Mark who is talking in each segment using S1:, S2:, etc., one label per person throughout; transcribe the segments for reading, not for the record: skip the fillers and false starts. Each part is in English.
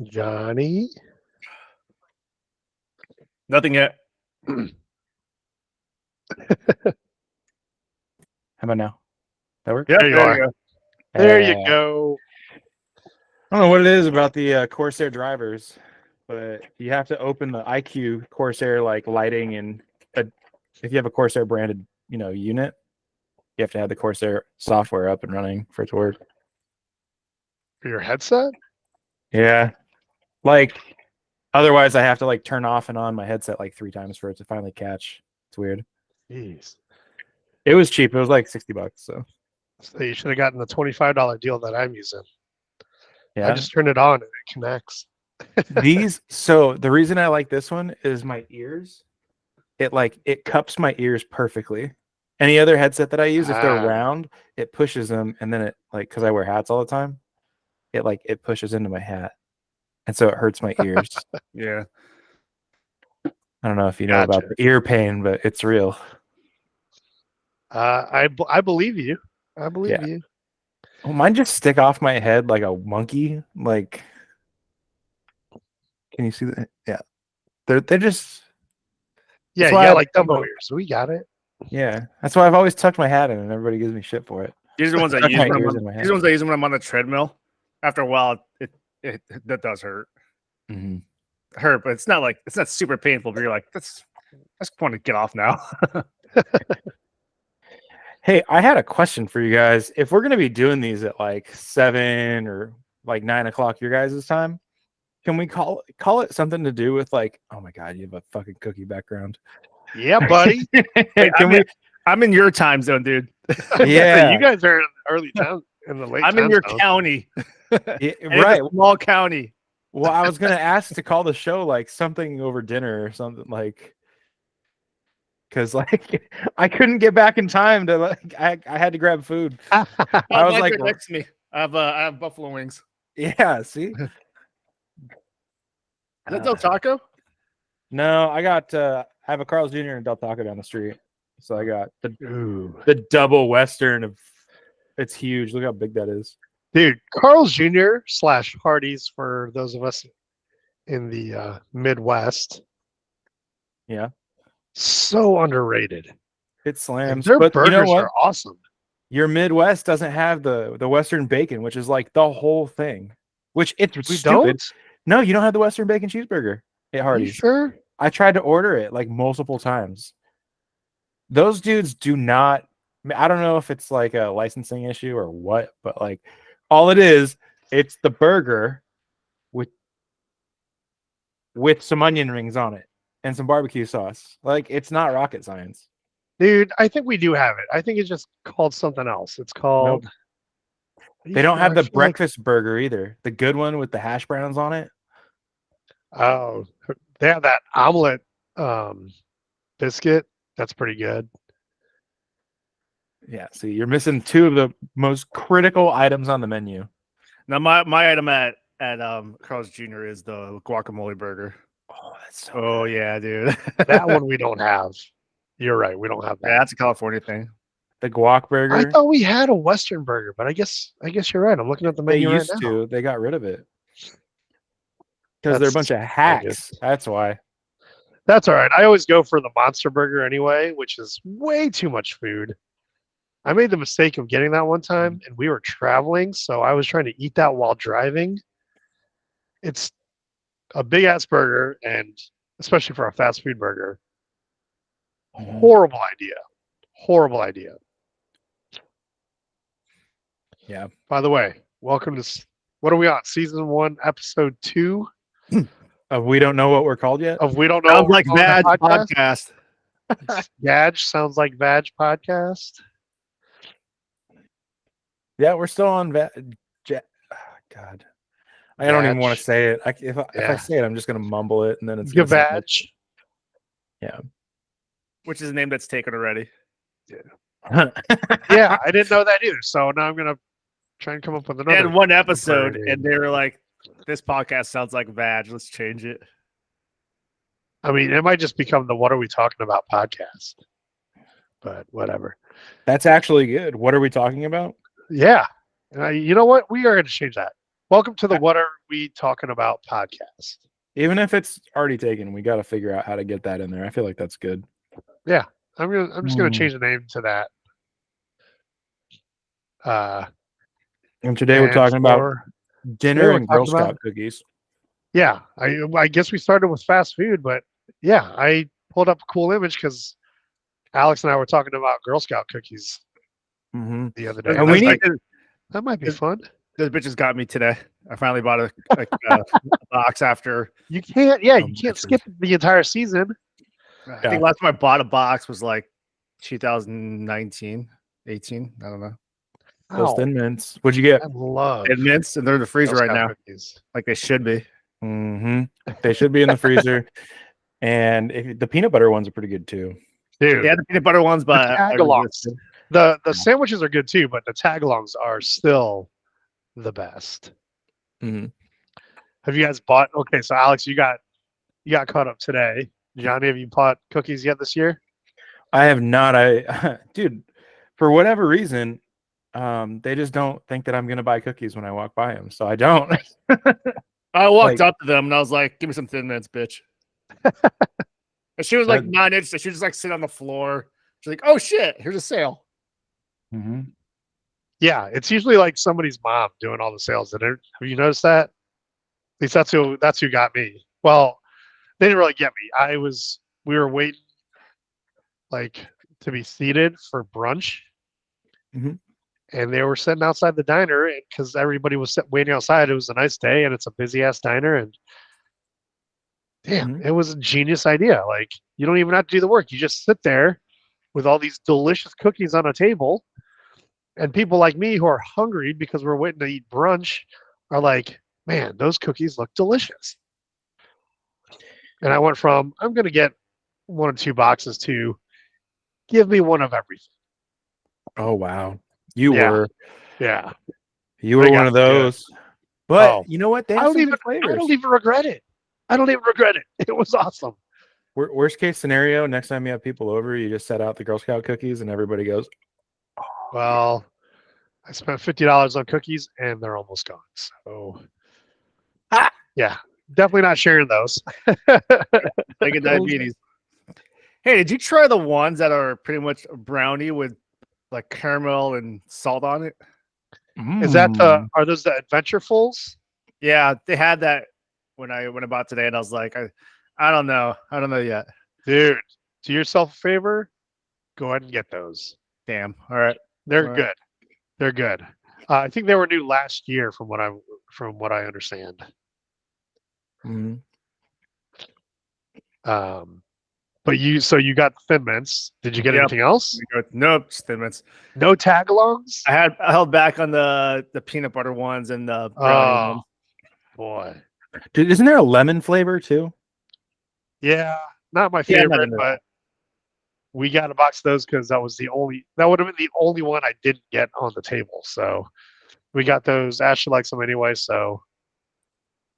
S1: Johnny.
S2: Nothing yet.
S3: How about now? That work?
S2: Yep,
S1: There you are.
S2: go.
S1: There you go.
S3: I don't know what it is about the Corsair drivers, but you have to open the IQ Corsair like lighting, and if you have a Corsair branded, unit, you have to have the Corsair software up and running for it to work.
S1: For your headset?
S3: Yeah, like otherwise I have to like turn off and on my headset like 3 times for it to finally catch. It's weird.
S1: Jeez.
S3: It was cheap. It was like $60. So
S1: You should have gotten the $25 deal that I'm using.
S3: yeah,
S1: I just turn it on and it connects.
S3: So the reason I like this one is my ears. It cups my ears perfectly. Any other headset that I use, if they're round, it pushes them, and then it because I wear hats all the time, it pushes into my hat, and so it hurts my ears.
S2: Yeah.
S3: I don't know if you know about the ear pain, but it's real.
S1: I believe you. I believe you.
S3: Well, mine just stick off my head like a monkey. Like, can you see that? Yeah, they're just.
S1: Yeah, you got like Dumbo ears. We got it.
S3: Yeah, that's why I've always tucked my hat in, and everybody gives me shit for it.
S2: These are the ones I use. These are the ones I use when I'm on the treadmill. After a while, it that does hurt.
S3: Mm-hmm.
S2: Hurt, but it's not super painful. But you're like, I just want to get off now.
S3: Hey, I had a question for you guys. If we're gonna be doing these at like 7 or like 9 o'clock your guys' time, can we call it something to do with like? Oh my god, you have a fucking cookie background.
S1: Yeah, buddy.
S2: I'm in your time zone, dude.
S3: Yeah,
S1: you guys are in early town in the late.
S2: I'm in your county.
S3: Yeah, right,
S2: small county.
S3: Well, I was gonna ask to call the show like something over dinner or something like, because like I couldn't get back in time to I had to grab food. I was like,
S2: next to me. I have buffalo wings.
S3: Yeah, see.
S2: Is that Del Taco?
S3: No, I have a Carl's Jr. and Del Taco down the street. So I got the double Western of. It's huge. Look how big that is,
S1: dude. Carl's Jr. / Hardee's for those of us in the Midwest.
S3: Yeah,
S1: so underrated.
S3: It slams.
S1: Their
S3: but
S1: burgers are awesome.
S3: Your Midwest doesn't have the Western bacon, which is like the whole thing. Which it's stupid.
S1: Don't?
S3: No, you don't have the Western bacon cheeseburger at Hardee's.
S1: You sure?
S3: I tried to order it like multiple times. Those dudes do not. I don't know if it's like a licensing issue or what, but like all it is, it's the burger with some onion rings on it and some barbecue sauce. Like it's not rocket science.
S1: Dude, I think we do have it. I think it's just called something else. It's called.
S3: Nope. They don't have the breakfast burger either. The good one with the hash browns on it.
S1: Oh, they have that omelet biscuit. That's pretty good.
S3: Yeah, see, you're missing 2 of the most critical items on the menu.
S2: Now, my item at Carl's Jr. is the guacamole burger.
S3: Oh, that's so
S2: good. Yeah, dude.
S1: That one we don't have. You're right. We don't have that.
S2: Yeah, that's a California thing.
S3: The guac burger.
S1: I thought we had a Western burger, but I guess you're right. I'm looking at the menu right now.
S3: They used to. They got rid of it because they're a bunch of hacks. That's why.
S1: That's all right. I always go for the monster burger anyway, which is way too much food. I made the mistake of getting that one time, and we were traveling, so I was trying to eat that while driving. It's a big ass burger, and especially for a fast food burger, horrible idea. Horrible idea.
S3: Yeah.
S1: By the way, welcome to what are we on? Season 1, episode 2
S3: of We Don't Know What We're Called Yet.
S1: Of We Don't Know.
S2: Sounds like GAJ Podcast.
S1: GAJ sounds like GAJ Podcast.
S3: Yeah, we're still on God, I don't even want to say it. If I say it, I'm just gonna mumble it, and then it's
S1: GAJ.
S3: Yeah,
S2: which is a name that's taken already.
S1: Yeah. Yeah, I didn't know that either. So now I'm gonna try and come up with another.
S2: They had one episode, and they were like, "This podcast sounds like GAJ. Let's change it."
S1: I mean, it might just become the "What Are We Talking About" podcast, but whatever.
S3: That's actually good. What are we talking about?
S1: Yeah, you know what? We are going to change that. Welcome to the What Are We Talking About podcast.
S3: Even if it's already taken, we got to figure out how to get that in there. I feel like that's good.
S1: Yeah, I'm just gonna change the name to that.
S3: And today we're talking about dinner and Girl Scout
S1: about,
S3: cookies.
S1: Yeah, I guess we started with fast food, but yeah, I pulled up a cool image because Alex and I were talking about Girl Scout cookies the other day.
S2: And we need to,
S1: that might be fun.
S2: Those bitches got me today. I finally bought a box after.
S1: You can't. Yeah, you can't skip the entire season.
S2: I think last time I bought a box was like 2019, 18. I don't know.
S3: Those Thin Mints. What'd you get?
S1: I love
S2: Thin Mints, and they're in the freezer right now,
S1: cookies.
S2: like they should be.
S3: They should be in the freezer. And the peanut butter ones are pretty good too.
S1: Dude,
S2: yeah, the peanut butter ones, but
S1: the sandwiches are good too, but the tagalongs are still the best. Have you guys bought? Okay, so Alex, you got caught up today. Johnny, have you bought cookies yet this year?
S3: I have not. Dude, for whatever reason, they just don't think that I'm gonna buy cookies when I walk by them, so I don't.
S2: I walked up to them and I was like, "Give me some Thin Mints, bitch." And she was like 9 inches. So she was just like sit on the floor. She's like, "Oh shit, here's a sale."
S1: Yeah, it's usually like somebody's mom doing all the sales. Have you noticed that? At least that's who got me. Well, they didn't really get me. We were waiting like to be seated for brunch, and they were sitting outside the diner because everybody was waiting outside. It was a nice day, and it's a busy ass diner, and damn, it was a genius idea. Like, you don't even have to do the work. You just sit there with all these delicious cookies on a table, and people like me who are hungry because we're waiting to eat brunch are like, man, those cookies look delicious. And I went from, I'm going to get 1 or 2 boxes to give me one of everything.
S3: Oh, wow. You were one of those.
S1: Good.
S3: But you know what? I don't even
S1: regret it. I don't even regret it. It was awesome.
S3: Worst case scenario, next time you have people over, you just set out the Girl Scout cookies and everybody goes,
S1: oh, well, I spent $50 on cookies and they're almost gone. So, yeah, definitely not sharing those.
S2: Like a diabetes. Hey, did you try the ones that are pretty much a brownie with like caramel and salt on it?
S1: Is that are those the Adventurefuls?
S2: Yeah, they had that when I went about today, and I was like, I don't know yet.
S1: Dude, do yourself a favor, go ahead and get those.
S2: Damn. All right,
S1: they're good. They're good. I think they were new last year, from what I understand. But you got Thin Mints. Did you get anything else?
S2: Nope, Thin Mints.
S1: No tagalongs.
S2: I held back on the peanut butter ones and the brownie ones.
S1: Boy,
S3: dude, isn't there a lemon flavor too?
S1: Yeah, not my favorite, but we got a box of those because that would have been the only one I didn't get on the table. So we got those. Ashley likes them anyway, so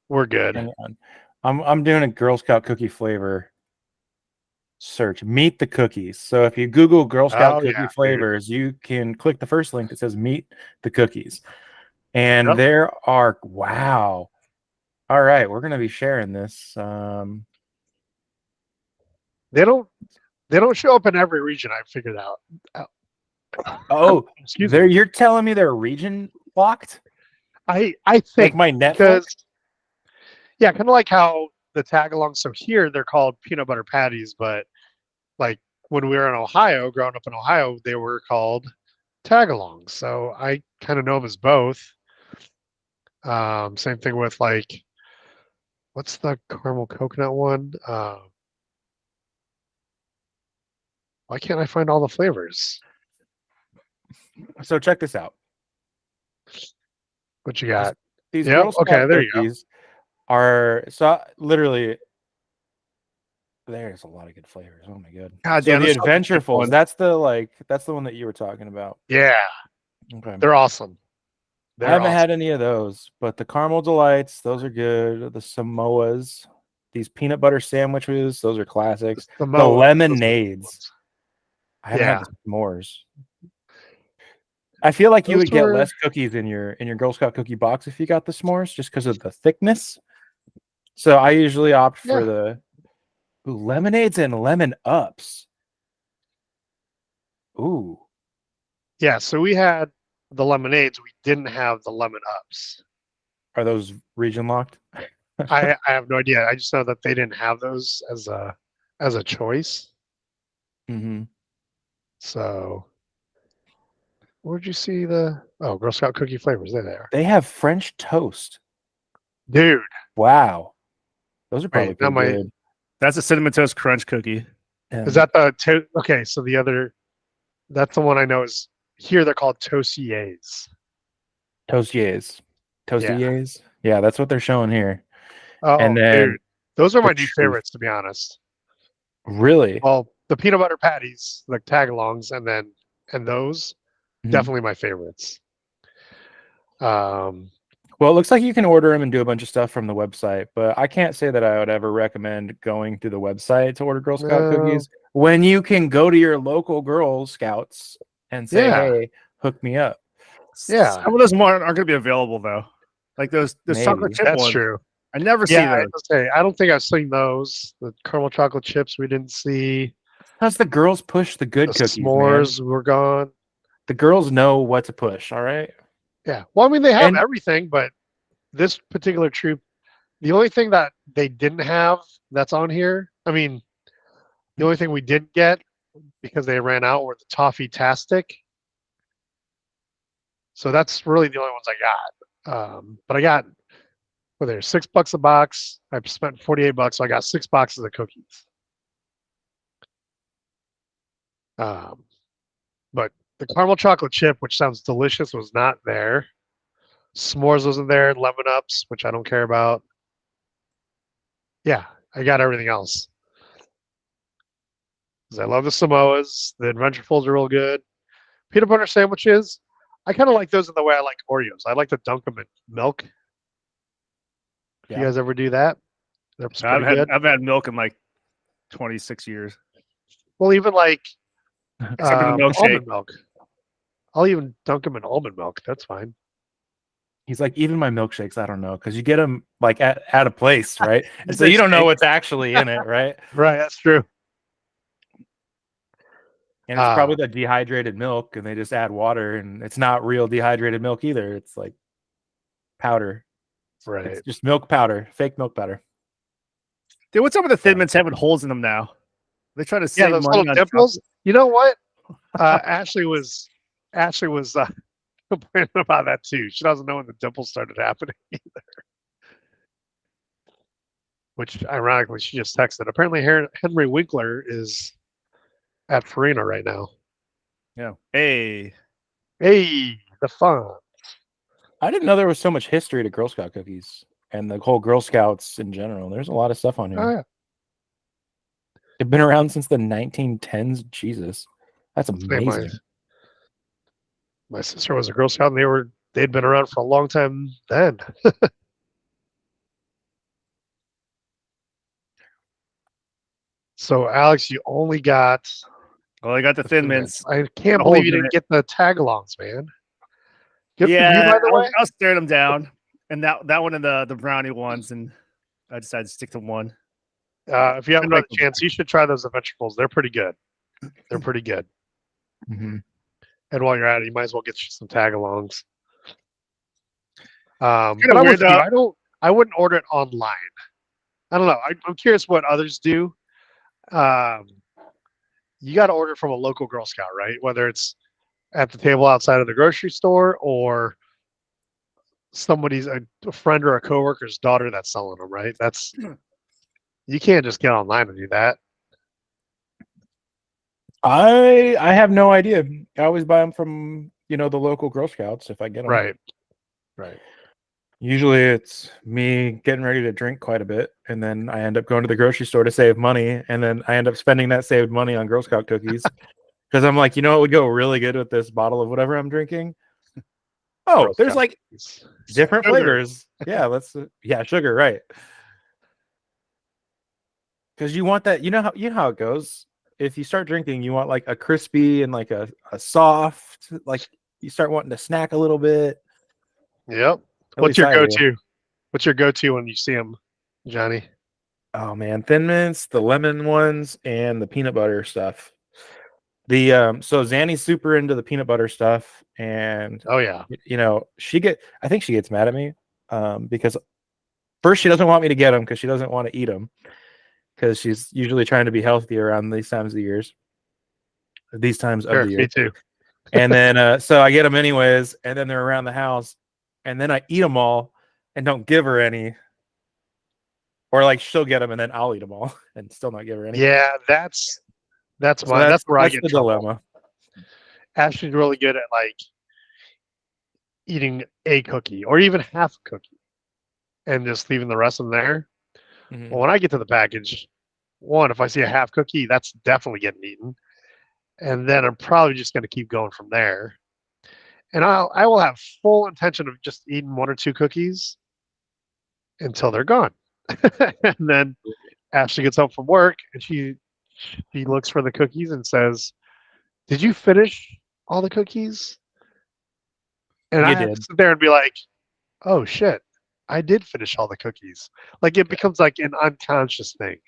S1: we're good.
S3: I'm doing a Girl Scout cookie flavor search. Meet the cookies. So if you Google Girl Scout cookie flavors, you can click the first link that says Meet the Cookies. And there are, wow. All right, we're gonna be sharing this.
S1: They don't show up in every region. I figured out.
S3: Oh, excuse me. You're telling me they're region locked?
S1: I think
S3: like my Netflix.
S1: Because, yeah, kind of like how the tagalongs. So here they're called peanut butter patties, but like when we were in Ohio, growing up in Ohio, they were called tagalongs. So I kind of know them as both. Same thing with like, what's the caramel coconut one? Why can't I find all the flavors?
S3: So check this out.
S1: What you got?
S3: These Girl Scout
S1: there you go.
S3: Are so literally. There's a lot of good flavors. Oh my god!
S2: God
S3: so
S2: damn,
S3: the Adventurefuls. That's the one that you were talking about.
S1: Yeah.
S3: Okay.
S1: They're awesome.
S3: I haven't had any of those, but the Caramel Delights, those are good. The Samoas, these peanut butter sandwiches, those are classics. The lemonades. I haven't had the s'mores. I feel like you
S1: Those
S3: would get
S1: were-
S3: less cookies in your Girl Scout cookie box if you got the s'mores, just because of the thickness. So I usually opt for the lemonades and lemon ups. Ooh,
S1: Yeah, so we had the lemonades. We didn't have the lemon ups.
S3: are those region locked?
S1: I have no idea. I just know that they didn't have those as a choice.
S3: Mm-hmm.
S1: So where'd you see the Girl Scout cookie flavors? They're there.
S3: They have French toast.
S1: Dude.
S3: Wow, those are probably
S1: Wait, now
S3: pretty good.
S2: That's a cinnamon toast crunch cookie.
S1: Is that the okay, so the other that's the one I know is here they're called Tostiers.
S3: Tostiers? Yeah, that's what they're showing here.
S1: Oh,
S3: And then
S1: dude. Those are my
S3: the
S1: new
S3: truth.
S1: favorites, to be honest.
S3: Really?
S1: Well, the peanut butter patties, like tagalongs, and those,
S3: Mhm.
S1: definitely my favorites.
S3: Well, it looks like you can order them and do a bunch of stuff from the website, but I can't say that I would ever recommend going to the website to order Girl Scout cookies when you can go to your local Girl Scouts and say, "Hey, hook me up."
S1: Yeah.
S2: Some of those more aren't going to be available though. Like those chocolate
S3: Maybe.
S2: chip
S1: That's
S2: ones.
S1: true.
S2: I never see
S1: Yeah,
S2: those.
S1: I don't think I've seen those. The caramel chocolate chips we didn't see.
S3: How's the girls push the good
S1: The
S3: cookies,
S1: s'mores
S3: man?
S1: were gone.
S3: The girls know what to push, all right?
S1: Yeah. Well, I mean, they have
S3: And-
S1: everything, but this particular troop, the only thing that they didn't have that's on here, I mean, the only thing we didn't get because they ran out were the toffee tastic. So that's really the only ones I got. But I got, well, they're $6 a box. I spent $48, so I got 6 boxes of cookies. But the caramel chocolate chip, which sounds delicious, was not there. S'mores wasn't there. Lemon ups, which I don't care about. Yeah, I got everything else. Because I love the Samoas. The Adventurefuls are real good. Peanut butter sandwiches, I kind of like those in the way I like Oreos. I like to dunk them in milk. If you guys ever do that, that's pretty good.
S2: I've had milk in like 26 years.
S1: Well, even like
S2: Except for the milkshake.
S1: almond milk. I'll even dunk them in almond milk. That's fine.
S3: He's like, even my milkshakes, I don't know, because you get them like at a place, right? And so you don't know what's actually in it, right?
S1: Right, that's true.
S3: And it's probably the dehydrated milk, and they just add water, and it's not real dehydrated milk either. It's like powder.
S1: Right.
S3: It's just milk powder, fake milk powder.
S2: Dude, what's up with the Thin Mints having holes in them now? They're trying to save
S1: those
S2: money
S1: little
S2: on
S1: dimples. You know what? Ashley was complaining about that too. She doesn't know when the dimples started happening either. Which, ironically, she just texted. Apparently, Henry Winkler is at Farina right now.
S2: Yeah. Hey,
S1: the fun.
S3: I didn't know there was so much history to Girl Scout cookies and the whole Girl Scouts in general. There's a lot of stuff on here.
S1: Oh, yeah.
S3: They've been around since the 1910s. Jesus, that's amazing.
S1: My sister was a Girl Scout, and they'd been around for a long time then. So, Alex, you only got.
S2: well, I got the Thin Mints.
S1: I can't believe you didn't get the tagalongs, man. Good
S2: yeah,
S1: for you, by the way.
S2: I was staring them down, and that one and the brownie ones, and I decided to stick to one.
S1: If you haven't had a chance, you should try those Adventurefuls. They're pretty good. They're pretty good.
S3: Mm-hmm.
S1: And while you're at it, you might as well get you some tagalongs. I wouldn't order it online. I don't know. I'm curious what others do. You got to order from a local Girl Scout, right? Whether it's at the table outside of the grocery store or somebody's a friend or a coworker's daughter that's selling them, right? You can't just get online and do that.
S3: I have no idea. I always buy them from the local Girl Scouts if I get them.
S1: Right.
S3: Usually it's me getting ready to drink quite a bit, and then I end up going to the grocery store to save money, and then I end up spending that saved money on Girl Scout cookies because I'm like, what would go really good with this bottle of whatever I'm drinking? Oh,
S1: Girl
S3: there's
S1: Scout
S3: like
S1: cookies.
S3: different flavors. Yeah, sugar, right? Because you want that. You know how it goes. If you start drinking, you want like a crispy and like a soft, like you start wanting to snack a little bit.
S1: Yep.
S3: At
S1: What's
S3: least
S1: your
S3: I do.
S1: go-to? What's your go-to when you see them, Johnny?
S3: Oh man, Thin Mints, the lemon ones, and the peanut butter stuff. The so Zanny's super into the peanut butter stuff, and
S1: Oh yeah.
S3: I think she gets mad at me because first she doesn't want me to get them because she doesn't want to eat them because she's usually trying to be healthy around these times of the year.
S1: Me too.
S3: And then so I get them anyways, and then they're around the house, and then I eat them all and don't give her any. Or like she'll get them and then I'll eat them all and still not give her any.
S1: Yeah, that's
S3: So
S1: mine. That's where I
S3: that's
S1: get
S3: the
S1: in trouble.
S3: dilemma.
S1: Ashley's really good at like eating a cookie or even half a cookie and just leaving the rest of them there.
S3: Mhm.
S1: Well, when I get to the package, one, if I see a half cookie, that's definitely getting eaten. And then I'm probably just going to keep going from there. And I will have full intention of just eating one or two cookies until they're gone. And then Ashley gets home from work and she looks for the cookies and says, "Did you finish all the cookies?" And I
S3: You
S1: have to
S3: did.
S1: sit there and be like, "Oh shit, I did finish all the cookies." Like it becomes like an unconscious thing,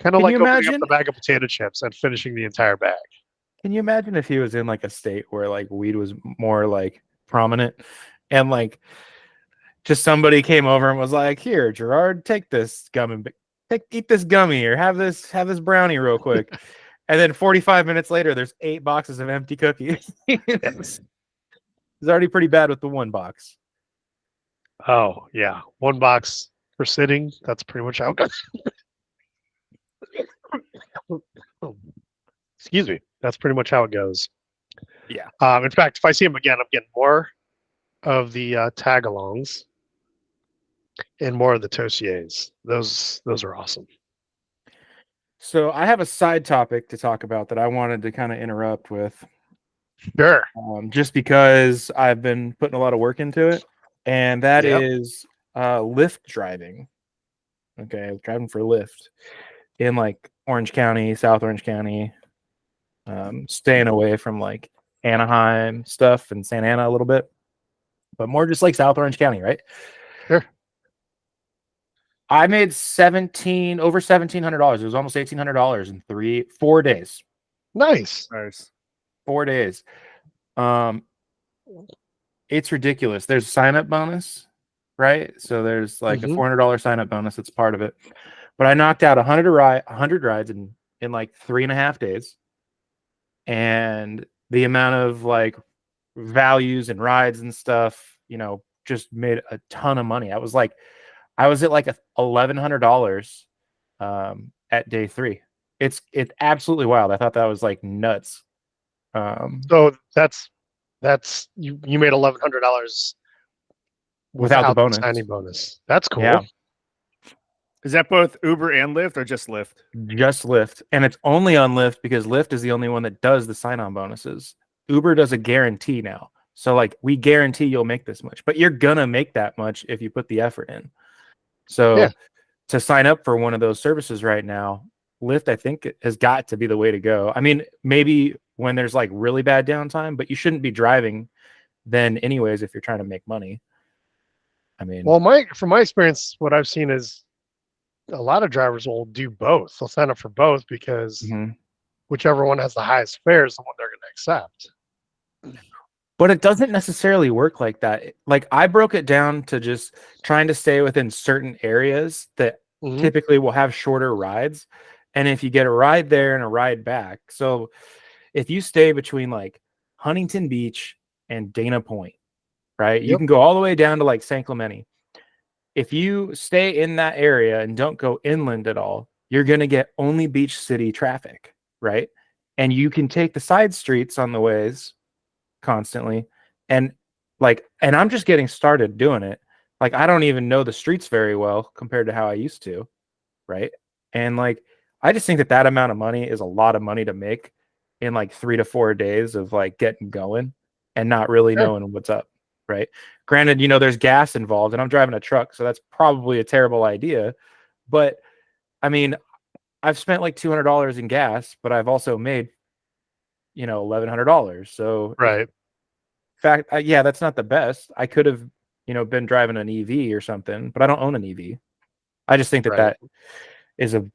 S1: kind of
S3: Can you
S1: like opening up
S3: imagine?
S1: the bag of potato chips and finishing the entire bag.
S3: Can you imagine if he was in like a state where like weed was more like prominent and like just somebody came over and was like, "Here, Gerard, take this gum and eat this gummy or have this brownie real quick." And then 45 minutes later, there's 8 boxes of empty cookies. It's already pretty bad with the one box.
S1: Oh yeah, one box for sitting. That's pretty much how it goes. Excuse me. That's pretty much how it goes.
S3: Yeah.
S1: In fact, if I see him again, I'm getting more of the tag-alongs and more of the Tostiers. Those are awesome.
S3: So I have a side topic to talk about that I wanted to kind of interrupt with,
S1: Sure.
S3: just because I've been putting a lot of work into it, and that
S1: Yep.
S3: is Lyft driving. Okay, driving for Lyft in like Orange County, South Orange County, staying away from like Anaheim stuff and Santa Ana a little bit, but more just like South Orange County, right?
S1: Sure.
S3: I made over $1,700. It was almost $1,800 in 4 days.
S1: Nice.
S3: 4 days. It's ridiculous. There's a sign up bonus, right? So there's like a $400 sign up bonus. That's part of it. But I knocked out 100 rides in like 3.5 days. And the amount of like values and rides and stuff, just made a ton of money. I was at like $1,100 at day 3. It's absolutely wild. I thought that was like nuts.
S1: So that's you made $1,100
S3: Without the bonus.
S1: signing bonus. That's cool.
S3: Yeah.
S2: Is that both Uber and Lyft or just Lyft?
S3: Just Lyft. And it's only on Lyft because Lyft is the only one that does the sign-on bonuses. Uber does a guarantee now. So like we guarantee you'll make this much, but you're gonna make that much if you put the effort in. So to sign up for one of those services right now, Lyft, I think, has got to be the way to go. I mean, maybe when there's like really bad downtime, but you shouldn't be driving then anyways if you're trying to make money. I mean,
S1: well, from my experience, what I've seen is a lot of drivers will do both. They'll sign up for both because whichever one has the highest fare is the one they're going to accept.
S3: But it doesn't necessarily work like that. Like I broke it down to just trying to stay within certain areas that typically will have shorter rides. And if you get a ride there and a ride back, so if you stay between like Huntington Beach and Dana Point, right? You can go all the way down to like San Clemente. If you stay in that area and don't go inland at all, you're going to get only beach city traffic, right? And you can take the side streets on the ways constantly. And I'm just getting started doing it. Like, I don't even know the streets very well compared to how I used to, right? And like, I just think that amount of money is a lot of money to make in like 3 to 4 days of like getting going and not really knowing what's up, right? Granted, there's gas involved and I'm driving a truck, so that's probably a terrible idea. But I mean, I've spent like $200 in gas, but I've also made, $1,100. So fact, yeah, that's not the best. I could have, been driving an EV or something, but I don't own an EV. I just think that
S1: Right.
S3: that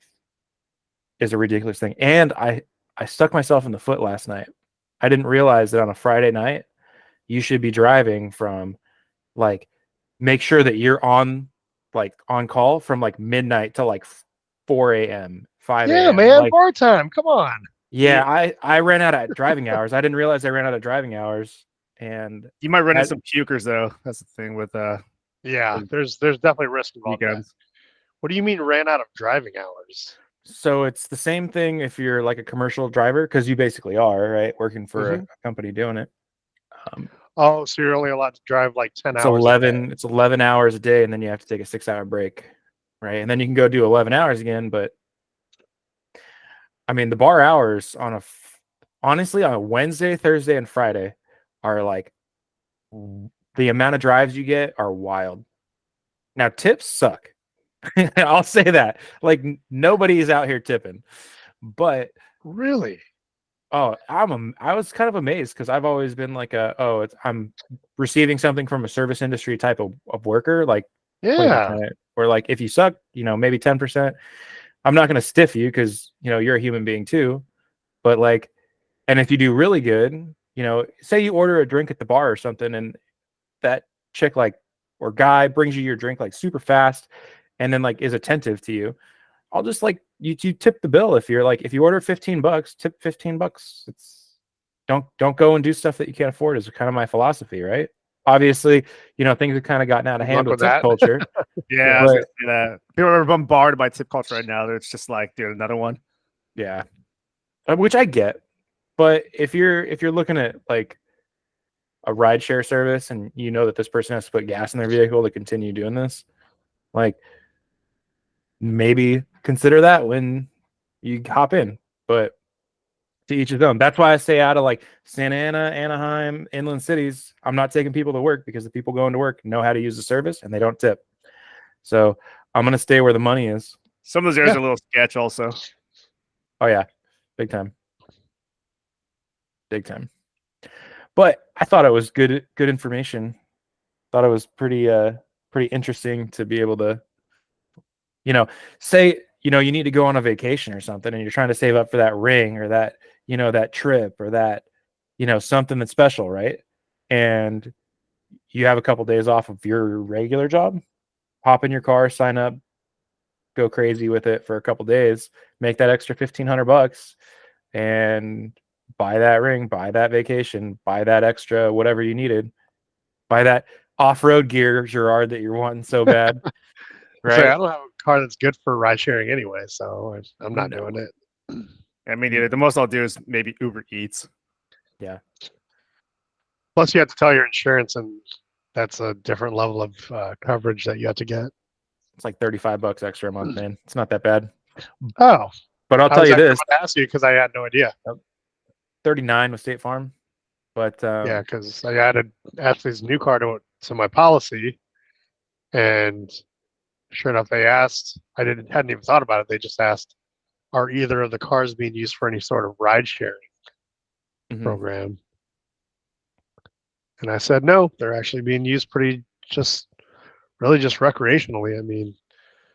S3: is a ridiculous thing. And I stuck myself in the foot last night. I didn't realize that on a Friday night, you should be driving from like, make sure that you're on call from like midnight to like 4 a.m., 5
S1: Yeah,
S3: a.m.
S1: man,
S3: Like,
S1: bar time. Come on.
S3: yeah, I ran out of driving hours. I didn't realize I ran out of driving hours. And
S2: You might run into some pukers though. That's the thing with
S1: Yeah, there's definitely risk involved.
S2: weekends.
S1: What do you mean ran out of driving hours?
S3: so it's the same thing if you're like a commercial driver, because you basically are, right, working for a company doing it.
S1: Oh, so you're only allowed to drive like 10
S3: It's
S1: hours.
S3: 11 hours a day, and then you have to take a 6-hour break, right? And then you can go do 11 hours again. But I mean, the bar hours honestly on a Wednesday, Thursday, and Friday are like, the amount of drives you get are wild. Now tips suck. I'll say that. Like, nobody is out here tipping, but
S1: Really?
S3: oh, I was kind of amazed because I've always been like I'm receiving something from a service industry type of worker, like
S1: Yeah.
S3: 20%, or like if you suck, maybe 10%. I'm not going to stiff you because you're a human being too. But like, and if you do really good, say you order a drink at the bar or something, and that chick or guy brings you your drink like super fast, and then like is attentive to you, I'll just like you tip the bill. If you order $15, tip $15. It's don't go and do stuff that you can't afford is kind of my philosophy, right? Obviously, things have kind of gotten out of hand with tip culture.
S2: Yeah, I was gonna say that. People are bombarded by tip culture right now. It's just like, dude, another one.
S3: Yeah, which I get. But if you're looking at like a rideshare service and you know that this person has to put gas in their vehicle to continue doing this, like, maybe consider that when you hop in. But to each his own. That's why I stay out of like Santa Ana, Anaheim, inland cities. I'm not taking people to work because the people going to work know how to use the service and they don't tip. So I'm gonna stay where the money is.
S2: Some of those areas are a little sketch also.
S3: Oh yeah, big time. Big time. But I thought it was good information. Thought it was pretty interesting to be able to, say, you need to go on a vacation or something and you're trying to save up for that ring or that, that trip or that, something that's special, right? And you have a couple days off of your regular job, hop in your car, sign up, go crazy with it for a couple days, make that extra $1,500 and buy that ring, buy that vacation, buy that extra whatever you needed, buy that off-road gear, Gerard, that you're wanting so bad. Right?
S1: So I don't have a car that's good for ride sharing anyway, so I'm not doing it.
S2: I mean, the most I'll do is maybe Uber Eats.
S3: Yeah.
S1: Plus, you have to tell your insurance, and that's a different level of coverage that you have to get.
S3: It's like $35 extra a month, man. It's not that bad.
S1: Oh,
S3: but I'll tell you this.
S1: I asked you because I had no idea.
S3: 39 with State Farm, but
S1: yeah, because I added Ashley's new car to my policy, and sure enough, they asked. I hadn't even thought about it. They just asked, "Are either of the cars being used for any sort of ride sharing program?" And I said, "No, they're actually being used just recreationally." I mean,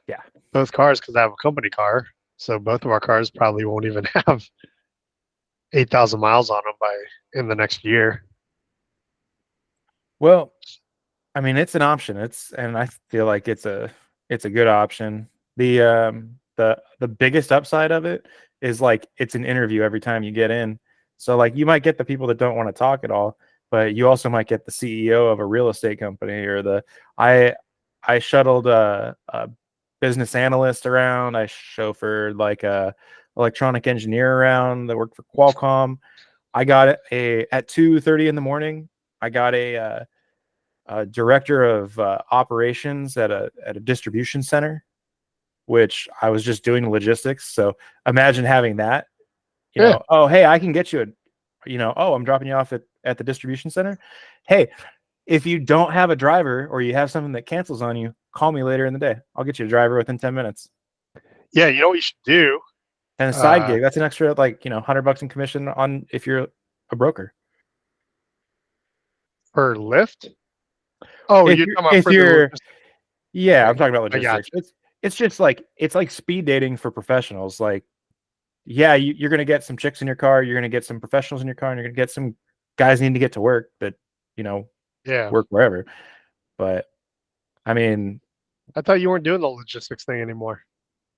S3: yeah,
S1: both cars, because I have a company car, so both of our cars probably won't even have 8,000 miles on them in the next year.
S3: Well, I mean, it's an option. And I feel like it's a good option. The biggest upside of it is like it's an interview every time you get in. So like you might get the people that don't want to talk at all, but you also might get the CEO of a real estate company or I shuttled a business analyst around. I chauffeured like a electronic engineer around that worked for Qualcomm. I got at 2:30 in the morning. I got a director of operations at a distribution center, which I was just doing logistics. So imagine having that. Oh, hey, I can get you I'm dropping you off at the distribution center. Hey, if you don't have a driver or you have something that cancels on you, call me later in the day. I'll get you a driver within 10 minutes.
S1: Yeah, you know what you should do?
S3: And a side gig, that's an extra $100 in commission on if you're a broker.
S1: Per lift? Oh,
S3: If
S1: you're
S3: you're,
S1: talking about
S3: if
S1: for the
S3: you're
S1: logistics.
S3: yeah,
S1: Okay,
S3: I'm talking about
S1: I got
S3: logistics. It's just like speed dating for professionals. Like, yeah, you're gonna get some chicks in your car, you're gonna get some professionals in your car, and you're gonna get some guys needing to get to work that
S1: Yeah.
S3: work wherever. But I mean,
S1: I thought you weren't doing the logistics thing anymore.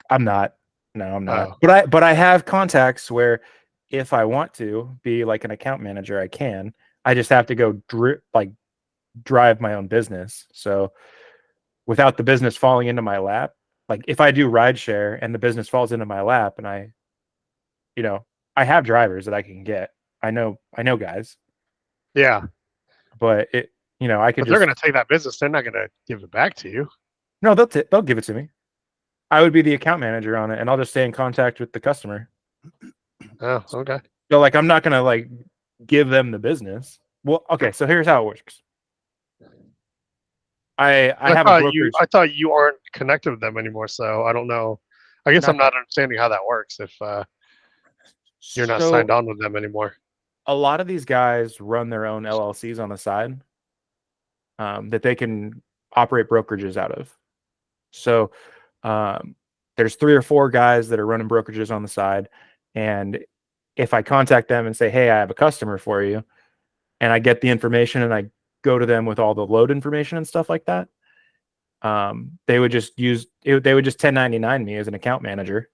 S3: I'm not. No, I'm not.
S1: Oh.
S3: But I have contacts where if I want to be like an account manager, I can. I just have to go drive my own business. So without the business falling into my lap, like if I do rideshare and the business falls into my lap and I have drivers that I can get. I know guys,
S1: Yeah.
S3: but I could
S1: But they're
S3: just
S1: going to take that business. They're not going to give it back to you.
S3: no, they'll give it to me. I would be the account manager on it, and I'll just stay in contact with the customer.
S1: Oh, okay.
S3: So like, I'm not gonna like give them the business. Well, okay. So here's how it works. I have a brokerage.
S1: I thought you aren't connected with them anymore. So I don't know. I guess I'm not understanding how that works if you're not signed on with them anymore.
S3: A lot of these guys run their own LLCs on the side that they can operate brokerages out of. So there's 3 or 4 guys that are running brokerages on the side. And if I contact them and say, hey, I have a customer for you, and I get the information and I go to them with all the load information and stuff like that, they would just 1099 me as an account manager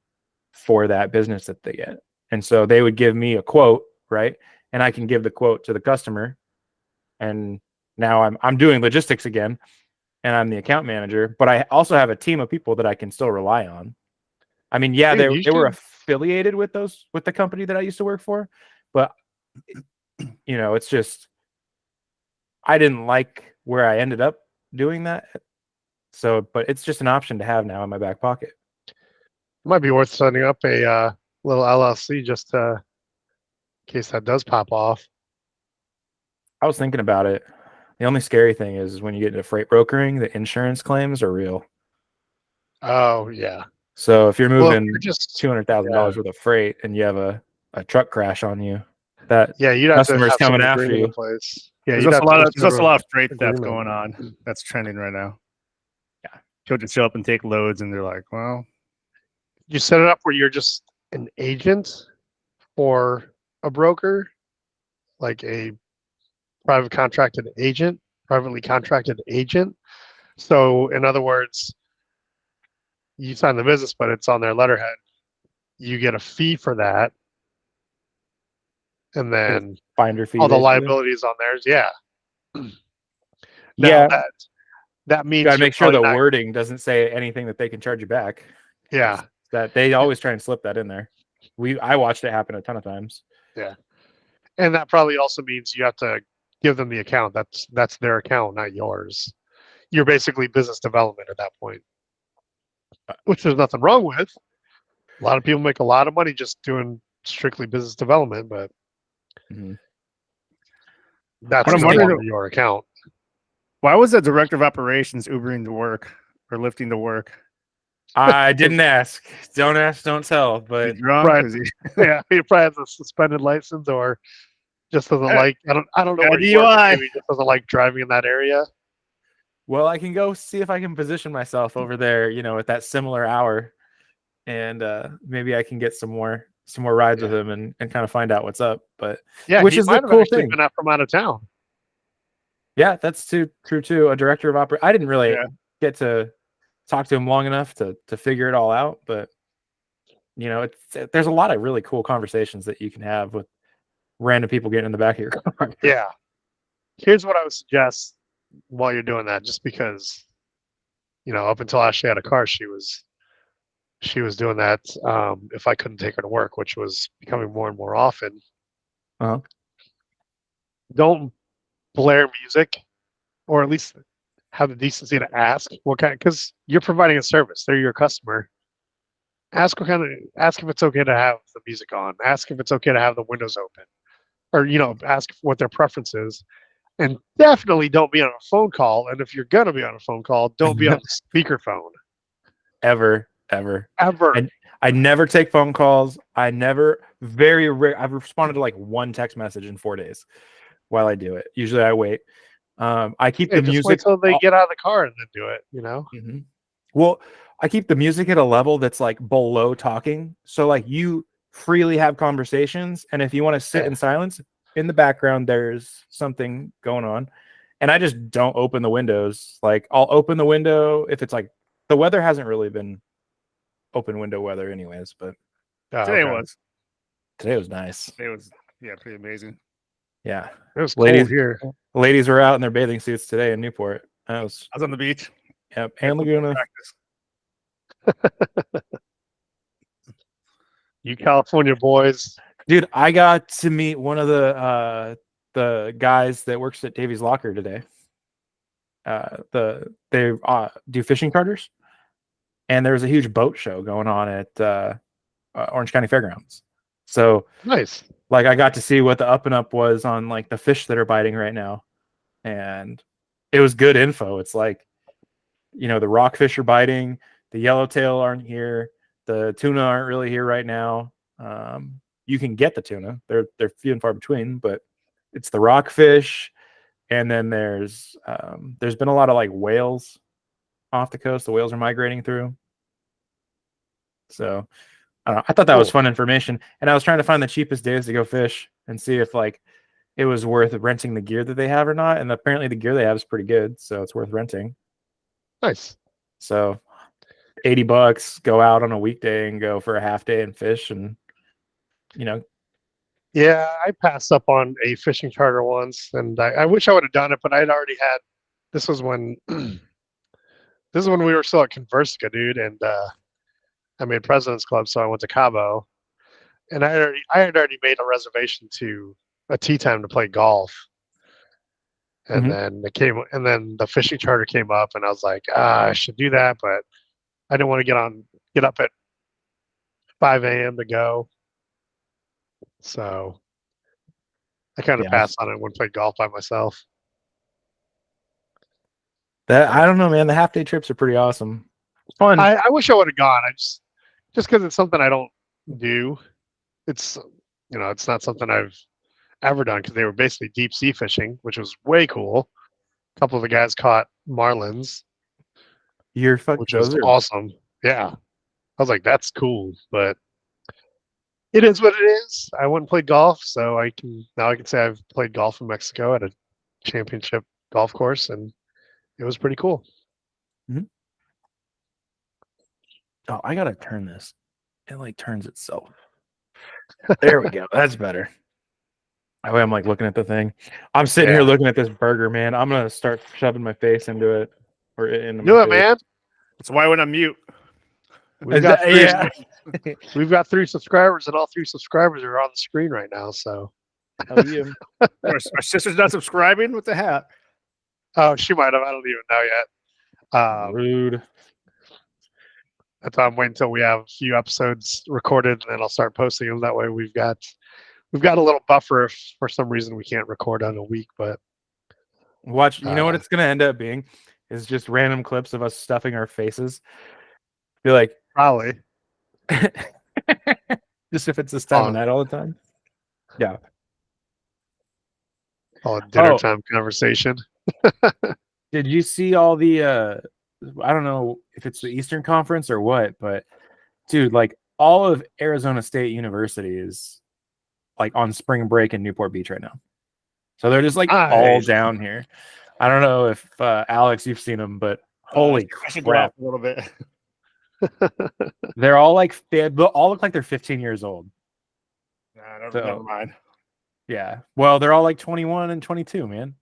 S3: for that business that they get. And so they would give me a quote, right? And I can give the quote to the customer. And now I'm doing logistics again, and I'm the account manager, but I also have a team of people that I can still rely on. I mean, yeah,
S1: Dude,
S3: they were affiliated with the company that I used to work for, but it's just I didn't like where I ended up doing that. So, but it's just an option to have now in my back pocket.
S1: It might be worth setting up a little LLC just in case that does pop off.
S3: I was thinking about it. The only scary thing is when you get into freight brokering, the insurance claims are real.
S1: Oh, yeah.
S3: So if you're moving
S1: just
S3: $200,000 worth of freight and you have a truck crash on you, that
S1: you'd have to
S3: customer's
S1: have
S3: coming
S1: some
S3: after
S1: agreement
S3: you.
S1: in place. Yeah,
S2: there's also a lot of freight theft going on that's trending right now.
S3: Yeah,
S2: people just show up and take loads, and they're like, "Well,
S1: you set it up where you're just an agent for a broker, like a privately contracted agent. So, in other words, you sign the business, but it's on their letterhead. You get a fee for that, and then
S3: finder fee.
S1: All the liabilities on theirs. Yeah.
S3: Yeah.
S1: That means
S3: you got to make sure the wording doesn't say anything that they can charge you back.
S1: Yeah.
S3: That they always try and slip that in there. I watched it happen a ton of times.
S1: Yeah. And that probably also means you have to give them the account. That's their account, not yours. You're basically business development at that point, which there's nothing wrong with. A lot of people make a lot of money just doing strictly business development, but that's no longer your account.
S2: Why was the director of operations Ubering to work or lifting to work?
S3: I didn't ask. Don't ask, don't tell. But
S1: right. He probably has a suspended license or just doesn't like. I don't know where he works. Maybe he just doesn't like driving in that area.
S3: Well, I can go see if I can position myself over there, at that similar hour, and maybe I can get some more rides with him and kind of find out what's up. But which is the cool thing.
S1: Been from out of town.
S3: Yeah, that's true too. A director of operations. I didn't really get to talk to him long enough to figure it all out, but there's a lot of really cool conversations that you can have with random people getting in the back of your car.
S1: Yeah. Here's what I would suggest while you're doing that, just because, up until Ashley had a car, she was doing that. If I couldn't take her to work, which was becoming more and more often. Don't blare music, or at least have the decency to ask what kind, because you're providing a service. They're your customer. Ask if it's okay to have the music on. Ask if it's okay to have the windows open, or ask what their preference is. And definitely don't be on a phone call. And if you're gonna be on a phone call, don't be on speakerphone.
S3: Ever. I never take phone calls. I've responded to like one text message in 4 days while I do it. Usually I wait. I keep
S1: Hey,
S3: the
S1: just
S3: music.
S1: wait till they get out of the car and then do it.
S3: Mhm. Well, I keep the music at a level that's like below talking, so like you freely have conversations, and if you want to sit in silence, in the background there's something going on, and I just don't open the windows. Like I'll open the window if it's like the weather hasn't really been open window weather, anyways, but
S2: Today
S1: okay.
S2: was
S3: nice.
S2: it was pretty amazing.
S3: Yeah,
S1: It was cold here.
S3: ladies were out in their bathing suits today in Newport.
S2: I was on the beach.
S3: Yep, and Laguna.
S1: You California boys.
S3: Dude, I got to meet one of the guys that works at Davy's Locker today. They do fishing charters, and there was a huge boat show going on at Orange County Fairgrounds. So
S1: Nice.
S3: like I got to see what the up and up was on like the fish that are biting right now, and it was good info. It's like, the rockfish are biting, the yellowtail aren't here, the tuna aren't really here right now. You can get the tuna; they're few and far between, but it's the rockfish, and then there's been a lot of like whales off the coast. The whales are migrating through, so I don't know. I thought that was fun information, and I was trying to find the cheapest days to go fish and see if like it was worth renting the gear that they have or not. And apparently, the gear they have is pretty good, so it's worth renting.
S1: Nice.
S3: So $80, go out on a weekday and go for a half day and fish, and
S1: Yeah, I passed up on a fishing charter once, and I wish I would have done it, but I'd already had. This was when this is when we were still at Conversica, dude, and I made President's Club, so I went to Cabo, and I had already made a reservation to a tee time to play golf, and then and then the fishing charter came up, and I was like, I should do that, but I didn't want to get up at 5 a.m. to go, so I kind of passed on it and went play golf by myself.
S3: I don't know, man. The half day trips are pretty awesome. Fun.
S1: I wish I would have gone. I just because it's something I don't do. It's it's not something I've ever done because they were basically deep sea fishing, which was way cool. A couple of the guys caught marlins, which was awesome. Yeah, I was like, that's cool, but it is what it is. I went and played golf, so I can say I've played golf in Mexico at a championship golf course, and it was pretty cool.
S3: Oh, I gotta turn this. It like turns itself. There we go. That's better. I'm like looking at the thing. I'm sitting here looking at this burger, man. I'm gonna start shoving my face into it. Or into
S1: Do it, man.
S2: That's why I went on mute.
S1: We've got three subscribers, and all three subscribers are on the screen right now. So,
S2: my sister's not subscribing. What the heck?
S1: Oh, she might have. I don't even know yet.
S3: Rude.
S1: That's why I'm waiting until we have a few episodes recorded, and then I'll start posting them. That way, we've got a little buffer if for some reason we can't record on a week. But
S3: watch, you know what it's gonna end up being is just random clips of us stuffing our faces. Be like,
S1: probably.
S3: Just if it's this time of night all the time. Yeah.
S1: All a dinner time conversation.
S3: Did you see all the I don't know if it's the Eastern Conference or what, but dude, like all of Arizona State University is like on spring break in Newport Beach right now. So they're just like all down here. I don't know if Alex, you've seen them, but holy crap.
S2: A little bit.
S3: They're all like they all look like they're 15 years old.
S2: Never mind.
S3: Yeah. Well, they're all like 21 and 22, man.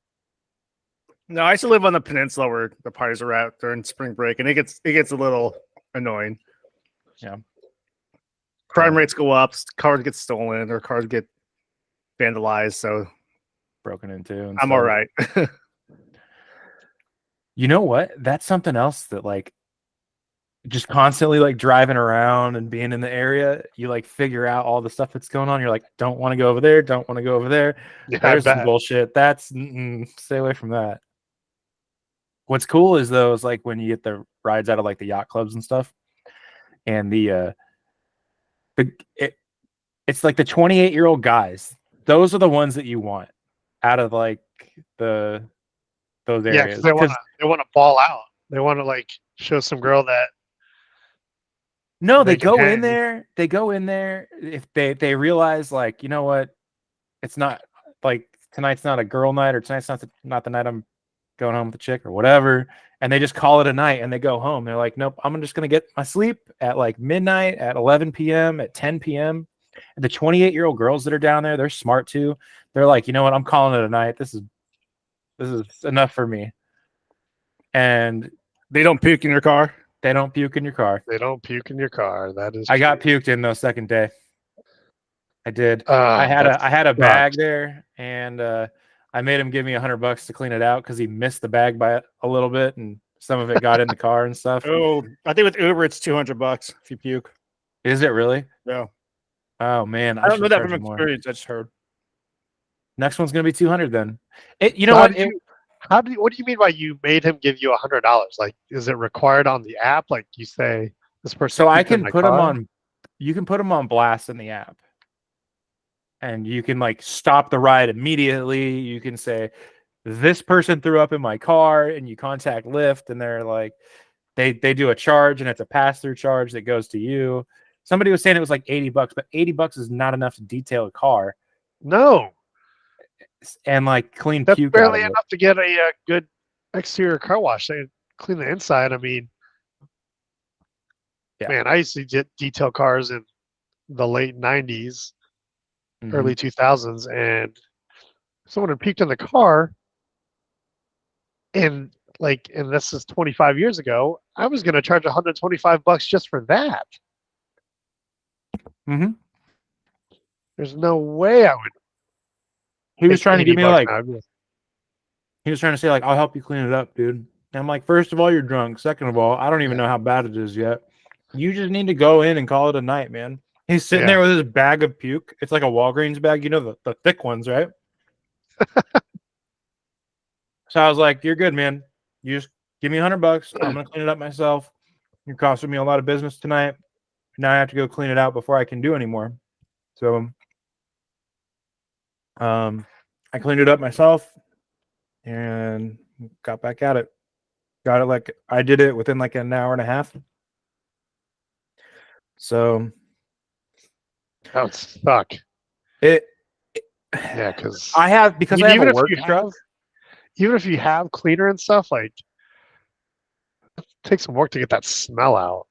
S2: No, I used to live on the peninsula where the parties are at during spring break, and it gets a little annoying.
S3: Yeah.
S2: Crime rates go up, cars get stolen, or cars get vandalized, so
S3: broken into.
S2: I'm all right.
S3: You know what? That's something else that like just constantly like driving around and being in the area, you like figure out all the stuff that's going on. You're like, don't want to go over there, don't want to go over there.
S1: Yeah,
S3: there's some bullshit. That's stay away from that. What's cool is those like when you get the rides out of like the yacht clubs and stuff, and it's like the 28-year-old guys. Those are the ones that you want out of like the those
S1: Yeah,
S3: areas.
S1: because they want to ball out. They want to like show some girl that.
S3: No,
S1: they
S3: they
S1: can
S3: go in
S1: hang.
S3: there. They go in there if they realize like, you know what, it's not like tonight's not a girl night or tonight's not the night I'm going home with the chick or whatever, and they just call it a night and they go home. They're like, nope, I'm just gonna get my sleep at like midnight, at 11 p.m., at 10 p.m. And the 28-year-old girls that are down there, they're smart too. They're like, you know what, I'm calling it a night. This is enough for me. And
S2: they don't puke in your car.
S3: They don't puke in your car.
S1: They don't puke in your car. That is.
S3: I got puked in though second day. I did. I
S1: That
S3: had a
S1: sucks.
S3: bag there, and I made him give me $100 to clean it out because he missed the bag by a little bit, and some of it got in the car and stuff.
S2: Oh, I think with Uber it's $200 if you puke.
S3: Is it really?
S2: Yeah.
S3: Oh man,
S2: I don't know that from
S3: more.
S2: experience. I just heard.
S3: Next one's gonna be 200 then. You
S1: So
S3: know what?
S1: What do you mean by you made him give you $100? Like, is it required on the app? Like you say this person.
S3: So I
S1: puked in
S3: can
S1: my
S3: put
S1: car?
S3: them on. You can put them on blast in the app, and you can like stop the ride immediately. You can say, "This person threw up in my car," and you contact Lyft, and they're like, they do a charge, and it's a pass-through charge that goes to you. Somebody was saying it was like $80, but $80 is not enough to detail a car.
S1: No.
S3: And like clean
S1: That's
S3: puke
S1: barely
S3: out of
S1: enough to get a good exterior car wash. They clean the inside. I mean,
S3: yeah.
S1: Man, I used to get detail cars in the late 90s,
S3: Mm-hmm.
S1: early 2000s, and someone had puked in the car. And this is 25 years ago, I was going to charge $125 just for that.
S3: Mm-hmm.
S1: There's no way I would.
S3: He was trying to give me like,
S1: now.
S3: he was trying to say like, I'll help you clean it up, dude. And I'm like, first of all, you're drunk. Second of all, I don't even know how bad it is yet. You just need to go in and call it a night, man. He's sitting there with his bag of puke. It's like a Walgreens bag, you know, the thick ones, right? So I was like, you're good, man. You just give me $100. I'm going to clean it up myself. You're costing me a lot of business tonight. Now I have to go clean it out before I can do anymore. So I cleaned it up myself and got back at it. Got it like I did it within like an hour and a half. So
S1: that would suck.
S3: Yeah,
S1: because
S3: I have a work truck.
S1: Even if you have cleaner and stuff, like it takes some work to get that smell out.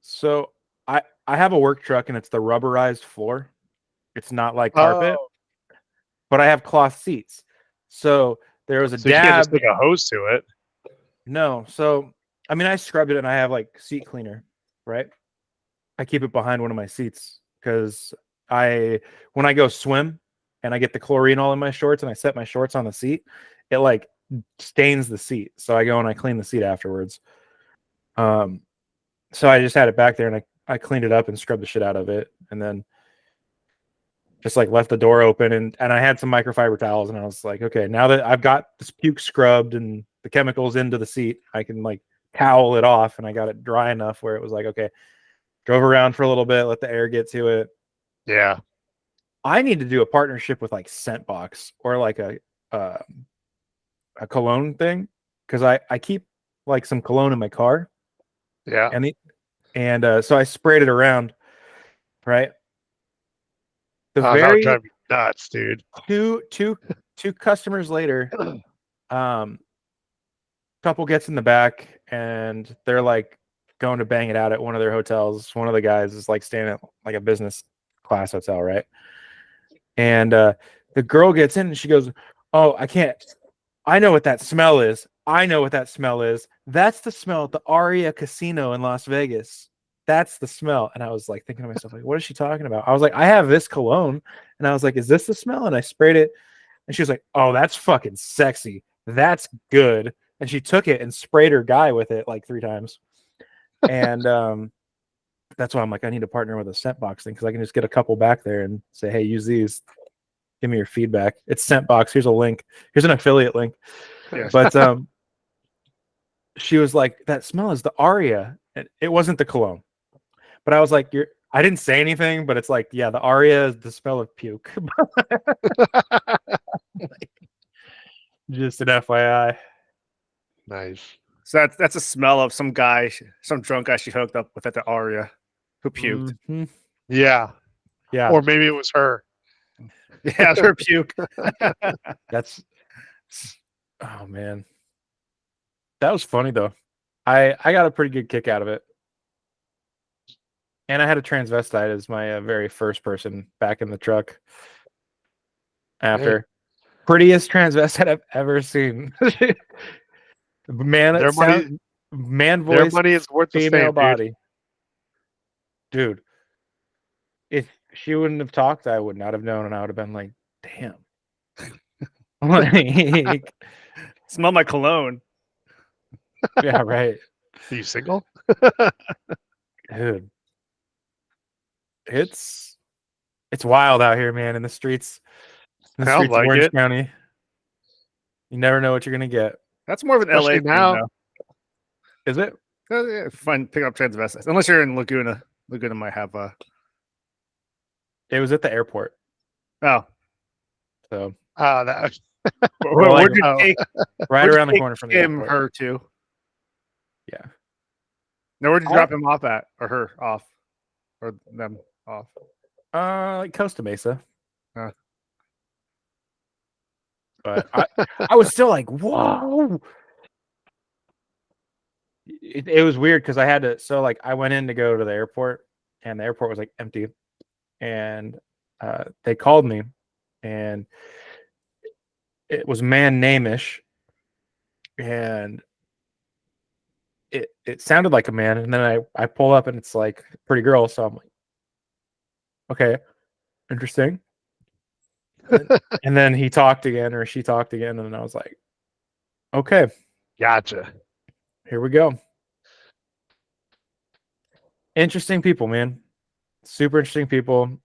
S3: So I have a work truck and it's the rubberized floor. It's not like carpet, but I have cloth seats. So there was a dab.
S1: You can't just stick a hose to it.
S3: No. So I mean, I scrubbed it and I have like seat cleaner, right? I keep it behind one of my seats because when I go swim and I get the chlorine all in my shorts and I set my shorts on the seat, it like stains the seat. So I go and I clean the seat afterwards. So I just had it back there and I cleaned it up and scrubbed the shit out of it. And then just like left the door open and I had some microfiber towels and I was like, okay, now that I've got this puke scrubbed and the chemicals into the seat, I can like towel it off, and I got it dry enough where it was like, okay, drove around for a little bit, let the air get to it.
S1: Yeah.
S3: I need to do a partnership with like Scentbox or like a cologne thing, because I keep like some cologne in my car.
S1: Yeah.
S3: And so I sprayed it around, right?
S1: That would drive me nuts, dude.
S3: Two customers later, couple gets in the back and they're like going to bang it out at one of their hotels. One of the guys is like staying at like a business class hotel, right? And the girl gets in and she goes, "Oh, I can't. I know what that smell is. I know what that smell is. That's the smell at the Aria Casino in Las Vegas. That's the smell." And I was like thinking to myself, like, what is she talking about? I was like, I have this cologne. And I was like, is this the smell? And I sprayed it. And she was like, oh, that's fucking sexy. That's good. And she took it and sprayed her guy with it like 3 times. And that's why I'm like, I need to partner with a Scentbox thing, because I can just get a couple back there and say, hey, use these. Give me your feedback. It's Scentbox. Here's a link. Here's an affiliate link.
S1: Yeah.
S3: But she was like, that smell is the Aria. It wasn't the cologne. But I was like, I didn't say anything, but it's like, yeah, the Aria is the smell of puke. Just an FYI.
S1: Nice.
S2: So that's a smell of some guy, some drunk guy she hooked up with at the Aria who puked.
S3: Mm-hmm.
S1: Yeah.
S3: Yeah.
S1: Or maybe it was her.
S2: Yeah, her puke.
S3: That's. Oh man, that was funny though. I got a pretty good kick out of it, and I had a transvestite as my very first person back in the truck. After prettiest transvestite I've ever seen. Man,
S1: Their money,
S3: man
S1: their
S3: voice,
S1: money is worth the
S3: female
S1: same,
S3: body. Dude, if she wouldn't have talked, I would not have known, and I would have been like, "Damn." Like,
S2: Smell my cologne.
S3: yeah, right.
S1: Are you single?
S3: Dude, it's wild out here, man. In the streets, of
S1: Sounds like
S3: Orange
S1: it.
S3: County, you never know what you're gonna get.
S2: That's more of an
S1: Especially
S2: LA thing,
S1: now.
S2: though.
S3: Is it?
S2: Yeah, fun picking up transvestites, unless you're in Laguna. Laguna might have a.
S3: It was at the airport.
S2: Oh,
S3: So
S1: That,
S2: where'd you take?
S3: right
S2: where'd you
S3: around the
S2: take
S3: corner from the
S2: him,
S3: airport.
S2: her too.
S3: Yeah.
S2: Now, where'd you drop him off at, or her off, or them off?
S3: Like Costa Mesa.
S2: Huh.
S3: But I was still like, whoa. It was weird because I had to. So like I went in to go to the airport, and the airport was like empty, and they called me, and it was man name-ish, and it sounded like a man, and then I pull up and it's like a pretty girl, so I'm like, okay, interesting. And then he talked again, or she talked again, and I was like, okay,
S1: gotcha.
S3: here we go. Interesting people, man. Super interesting people.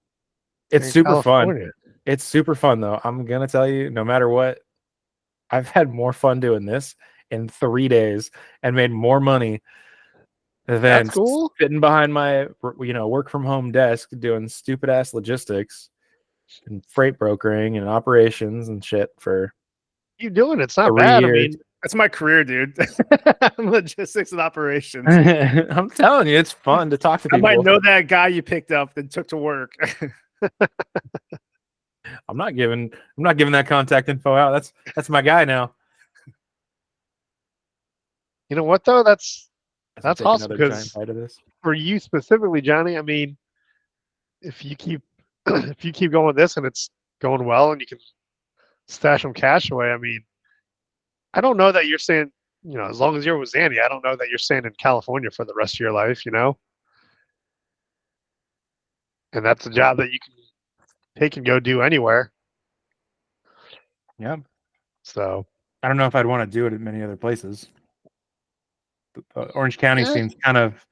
S3: It's super fun. It's super fun, though. I'm going to tell you, no matter what, I've had more fun doing this in 3 days and made more money than sitting behind my work from home desk doing stupid ass logistics and freight brokering and operations and shit for
S1: you doing it's not bad.
S3: Years.
S1: I mean,
S2: that's my career, dude. Logistics and operations.
S3: I'm telling you, it's fun to talk to people.
S2: I might know that guy you picked up and took to work.
S3: I'm not giving that contact info out. That's my guy now.
S1: You know what though? That's awesome because
S3: this.
S1: For you specifically, Johnny. I mean, if you keep going with this and it's going well and you can stash some cash away, I mean, I don't know that you're saying, as long as you're with Zandy, I don't know that you're staying in California for the rest of your life, And that's a job that you can take and go do anywhere.
S3: Yeah.
S1: So
S3: I don't know if I'd want to do it at many other places. Orange County seems kind of,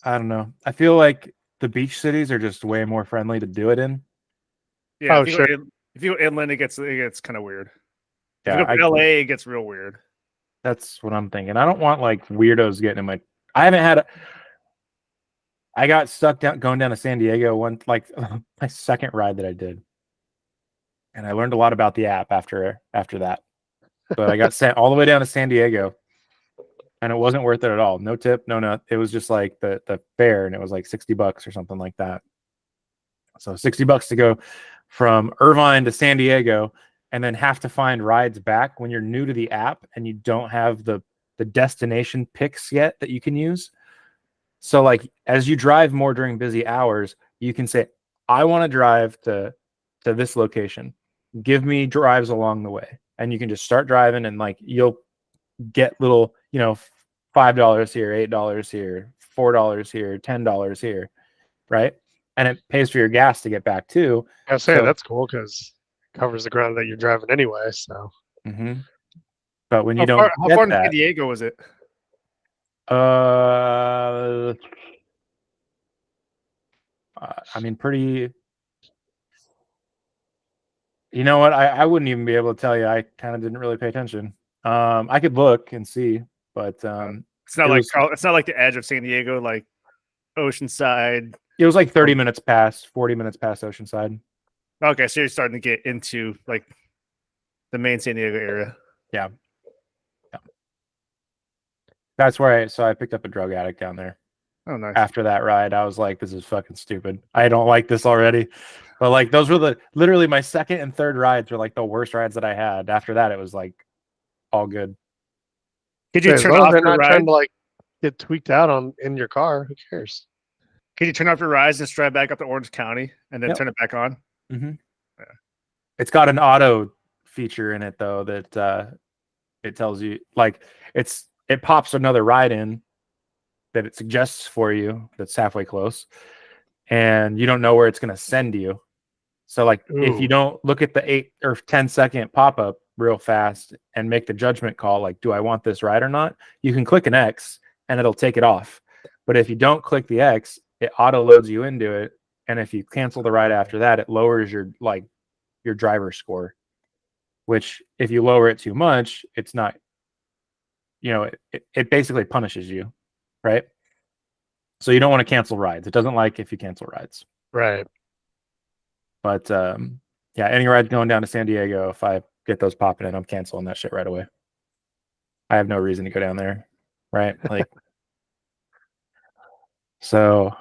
S3: I don't know. I feel like the beach cities are just way more friendly to do it in.
S2: Yeah. Sure. If you go inland, it gets kind of weird.
S3: Yeah,
S2: if you go to LA, it gets real weird.
S3: That's what I'm thinking. I don't want like weirdos getting in my. I got stuck going down to San Diego my second ride that I did, and I learned a lot about the app after that. But I got sent all the way down to San Diego, and it wasn't worth it at all. No tip, no nut. It was just like the fare, and it was like $60 or something like that. So $60 to go from Irvine to San Diego, and then have to find rides back when you're new to the app and you don't have the destination picks yet that you can use. So like as you drive more during busy hours, you can say, I want to drive to this location. Give me drives along the way. And you can just start driving and like you'll get little, $5 here, $8 here, $4 here, $10 here, right? And it pays for your gas to get back too.
S1: I say that's cool because it covers the ground that you're driving anyway. So,
S3: but when you
S2: how far in San Diego was it?
S3: I mean, pretty. You know what? I wouldn't even be able to tell you. I kind of didn't really pay attention. I could look and see, but
S2: it's not it's not like the edge of San Diego, like Oceanside.
S3: It was like 30 minutes past, 40 minutes past Oceanside.
S2: Okay, so you're starting to get into like the main San Diego area.
S3: Yeah. That's where I picked up a drug addict down there.
S2: Oh, nice.
S3: After that ride, I was like, this is fucking stupid. I don't like this already. But like those were literally my second and third rides were like the worst rides that I had. After that, it was like all good.
S2: Could you
S1: As
S2: turn
S1: long as
S2: off
S1: they're
S2: your
S1: not
S2: ride?
S1: trying to like get tweaked out in your car, who cares?
S2: Could you turn off your rides and drive back up to Orange County and then
S3: Yep.
S2: turn it back on?
S3: Mm-hmm. Yeah. It's got an auto feature in it though that it tells you like it pops another ride in that it suggests for you that's halfway close, and you don't know where it's going to send you. So like if you don't look at the 8 or 10-second pop-up real fast and make the judgment call, like, do I want this ride or not? You can click an X and it'll take it off. But if you don't click the X, it auto loads you into it. And if you cancel the ride after that, it lowers your driver score, which if you lower it too much, it's not, it basically punishes you. Right. So you don't want to cancel rides. It doesn't like if you cancel rides.
S1: Right.
S3: But yeah, any ride going down to San Diego, if I get those popping in, I'm canceling that shit right away. I have no reason to go down there. Right. Like, so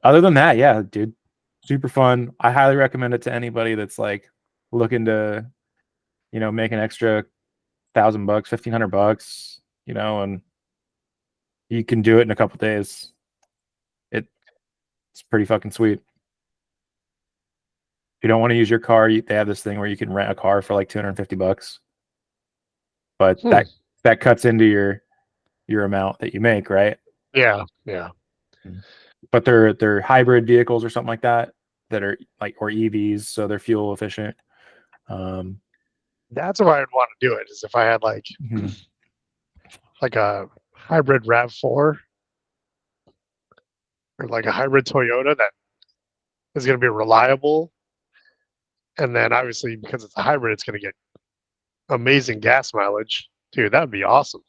S3: other than that, yeah, dude, super fun. I highly recommend it to anybody that's like looking to, make an extra $1,000, $1,500, and you can do it in a couple days. It's pretty fucking sweet. If you don't want to use your car, they have this thing where you can rent a car for like $250. But that cuts into your amount that you make, right?
S1: Yeah.
S3: But they're hybrid vehicles or something like that are like, or EVs, so they're fuel efficient.
S1: That's why I'd want to do it, is if I had like like a hybrid RAV4 or like a hybrid Toyota that is going to be reliable. And then obviously because it's a hybrid, it's going to get amazing gas mileage. Dude, that would be awesome.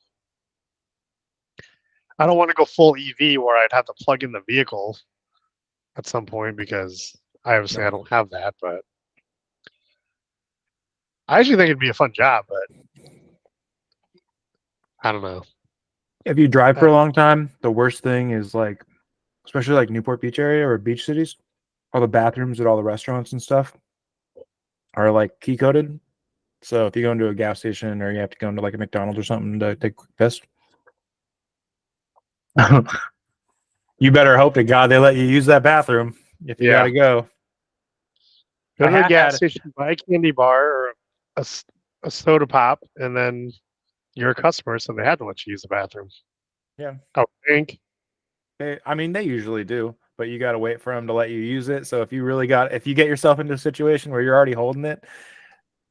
S1: I don't want to go full EV where I'd have to plug in the vehicle at some point because I don't have that, but I actually think it'd be a fun job, but I don't know.
S3: If you drive for a long time, the worst thing is like, especially like Newport Beach area or beach cities, all the bathrooms at all the restaurants and stuff are like key coded. So if you go into a gas station or you have to go into like a McDonald's or something to take a quick piss, you better hope to God they let you use that bathroom if you got to go.
S1: Go to a gas station, buy a candy bar or a soda pop, and then you're a customer, so they had to let you use the bathroom.
S3: Yeah.
S1: I think.
S3: They usually do, but you got to wait for them to let you use it. So if you get yourself into a situation where you're already holding it,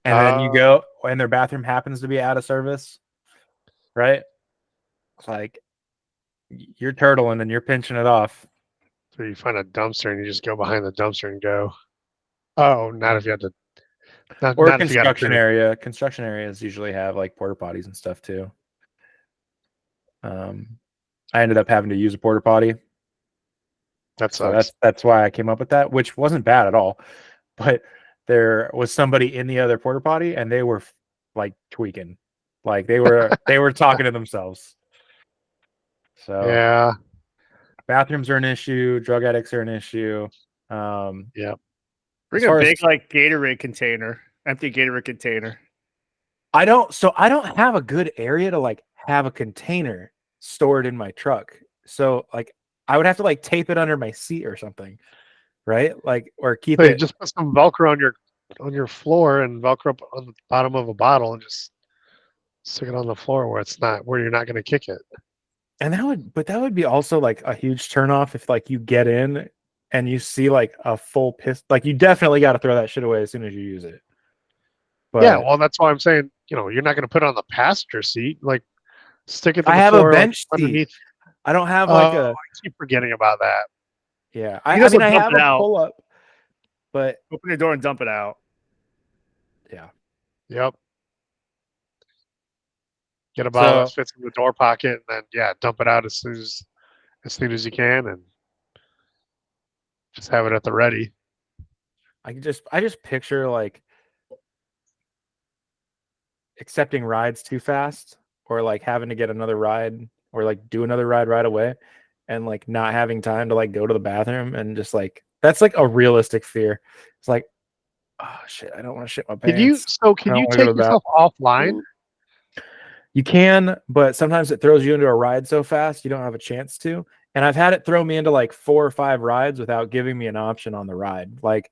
S3: and then you go and their bathroom happens to be out of service, right? It's like you're turtling and you're pinching it off.
S1: So you find a dumpster and you just go behind the dumpster and go. Oh, not if you had to.
S3: Or construction area. Construction areas usually have like porta potties and stuff too. I ended up having to use a porta potty. So that's why I came up with that, which wasn't bad at all. But there was somebody in the other porta potty and they were like tweaking. Like they were talking to themselves. So
S1: yeah.
S3: Bathrooms are an issue, drug addicts are an issue.
S1: Yeah.
S2: Bring a big like Gatorade container, empty Gatorade container.
S3: I don't have a good area to like have a container stored in my truck. So like I would have to like tape it under my seat or something, right? Like or keep it.
S1: Just put some Velcro on your floor and Velcro up on the bottom of a bottle and just stick it on the floor where you're not going to kick it.
S3: And that would be also like a huge turnoff if like you get in and you see like a full piss. Like you definitely got to throw that shit away as soon as you use it.
S1: But yeah, well, that's why I'm saying, you're not going to put it on the passenger seat. Like stick it to the
S3: floor. I have a bench
S1: like, underneath.
S3: I don't have like a.
S1: I keep forgetting about that.
S3: Yeah, I have a pull up, but
S2: open the door and dump it out.
S3: Yeah.
S1: Yep. Get a bottle that fits in the door pocket, and then dump it out as soon as you can, and just have it at the ready.
S3: I just picture like accepting rides too fast, or like having to get another ride, or like do another ride right away, and like not having time to like go to the bathroom, and just like that's like a realistic fear. It's like, oh shit, I don't want to shit my pants.
S1: Can
S3: I don't
S1: you
S3: want to go
S1: take
S3: to the bathroom.
S1: yourself offline?
S3: You can, but sometimes it throws you into a ride so fast you don't have a chance to. And I've had it throw me into like 4 or 5 rides without giving me an option on the ride. Like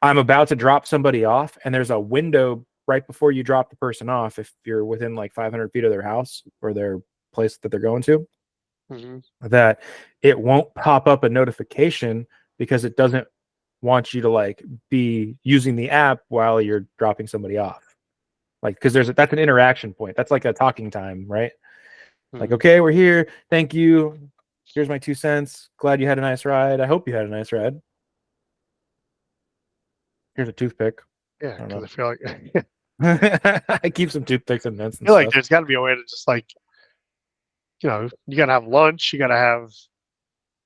S3: I'm about to drop somebody off, and there's a window right before you drop the person off, if you're within like 500 feet of their house or their place that they're going to, that it won't pop up a notification because it doesn't want you to like be using the app while you're dropping somebody off. Like, because that's an interaction point. That's like a talking time, right? Like, okay, we're here. Thank you. Here's my 2 cents. Glad you had a nice ride. I hope you had a nice ride. Here's a toothpick.
S1: Yeah, because I feel like
S3: I keep some toothpicks and mints.
S1: I feel like there's got to be a way to just like, you got to have lunch. You got to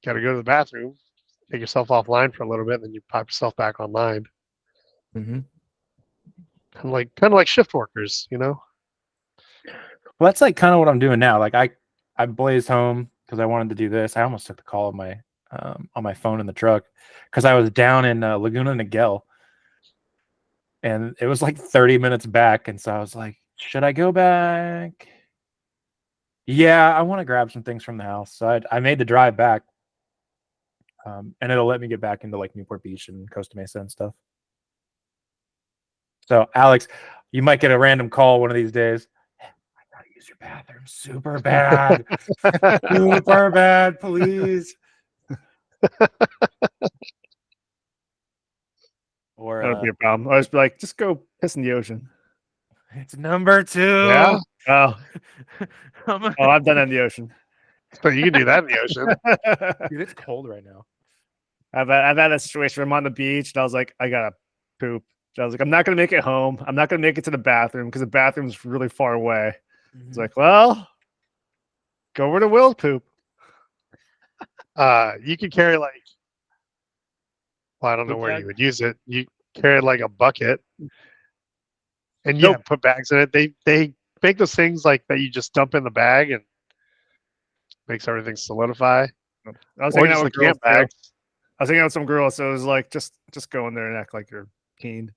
S1: go to the bathroom, take yourself offline for a little bit, and then you pop yourself back online.
S3: Mm-hmm.
S1: Kind of like shift workers,
S3: Well, that's like kind of what I'm doing now. Like I blazed home because I wanted to do this. I almost took the call on my phone in the truck because I was down in Laguna Niguel, and it was like 30 minutes back. And so I was like, should I go back? Yeah, I want to grab some things from the house. So I made the drive back, and it'll let me get back into like Newport Beach and Costa Mesa and stuff. So Alex, you might get a random call one of these days. I gotta use your bathroom super bad. Super bad, please. Or
S2: that would be a problem. I was like, just go piss in the ocean.
S3: it's number 2.
S1: Yeah.
S2: Oh, I've done that in the ocean.
S1: So you can do that in the ocean.
S3: Dude, it's cold right now.
S2: I've had a situation where I'm on the beach and I was like, I gotta poop. I was like, I'm not gonna make it home. I'm not gonna make it to the bathroom because the bathroom's really far away. It's like, well, go where the will poop.
S1: You can carry like, well, I don't know where you would use it. You carry like a bucket, and put bags in it. They make those things like that you just dump in the bag and makes everything solidify.
S2: I was hanging out with camp bags. I was hanging out with some girls, so it was like just go in there and act like you're keen.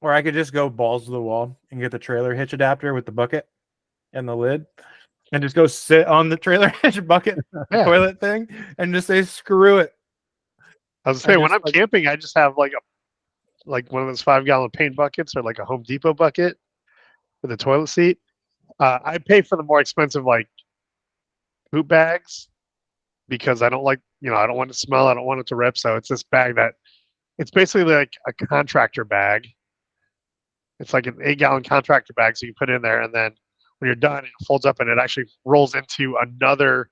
S3: Or I could just go balls to the wall and get the trailer hitch adapter with the bucket and the lid, and just go sit on the trailer hitch bucket toilet thing and just say screw it.
S1: I was saying when I'm camping, I just have like one of those 5-gallon paint buckets or like a Home Depot bucket with a toilet seat. I pay for the more expensive like poop bags because I don't like, I don't want it to smell. I don't want it to rip. So it's this bag that it's basically like a contractor bag. It's like an 8-gallon contractor bag. So you put it in there, and then when you're done, it folds up and it actually rolls into another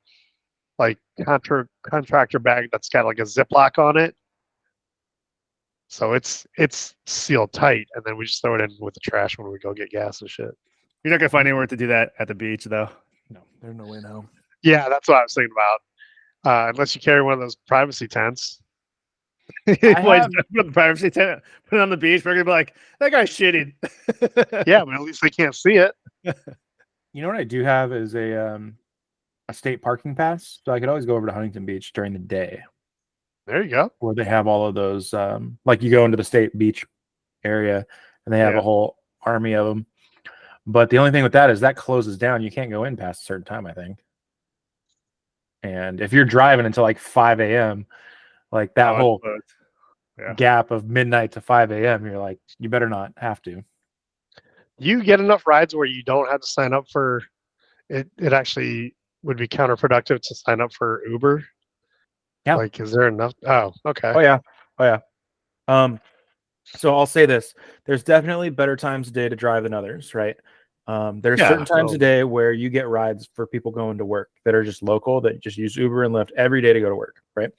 S1: like contractor bag that's got like a Ziploc on it. So it's sealed tight, and then we just throw it in with the trash when we go get gas and shit.
S2: You're not gonna find anywhere to do that at the beach, though.
S3: No, there's no way now.
S1: Yeah, that's what I was thinking about. Unless you carry one of those privacy tents.
S2: Put the privacy tent, put it on the beach. We're gonna be like, that guy's shitting.
S1: Yeah, but at least they can't see it.
S3: You know what I do have is a state parking pass, so I could always go over to Huntington Beach during the day.
S1: There you go.
S3: Where they have all of those, like you go into the state beach area, and they have a whole army of them. But the only thing with that is that closes down. You can't go in past a certain time, I think. And if you're driving until like 5 a.m., like that whole gap of midnight to 5 a.m., you're like, you better not have to.
S1: You get enough rides where you don't have to sign up for it. It actually would be counterproductive to sign up for Uber.
S3: Yeah.
S1: Like, is there enough? Oh, okay.
S3: Oh yeah. So I'll say this: there's definitely better times a day to drive than others, right? There's certain times a day where you get rides for people going to work that are just local, that just use Uber and Lyft every day to go to work, right?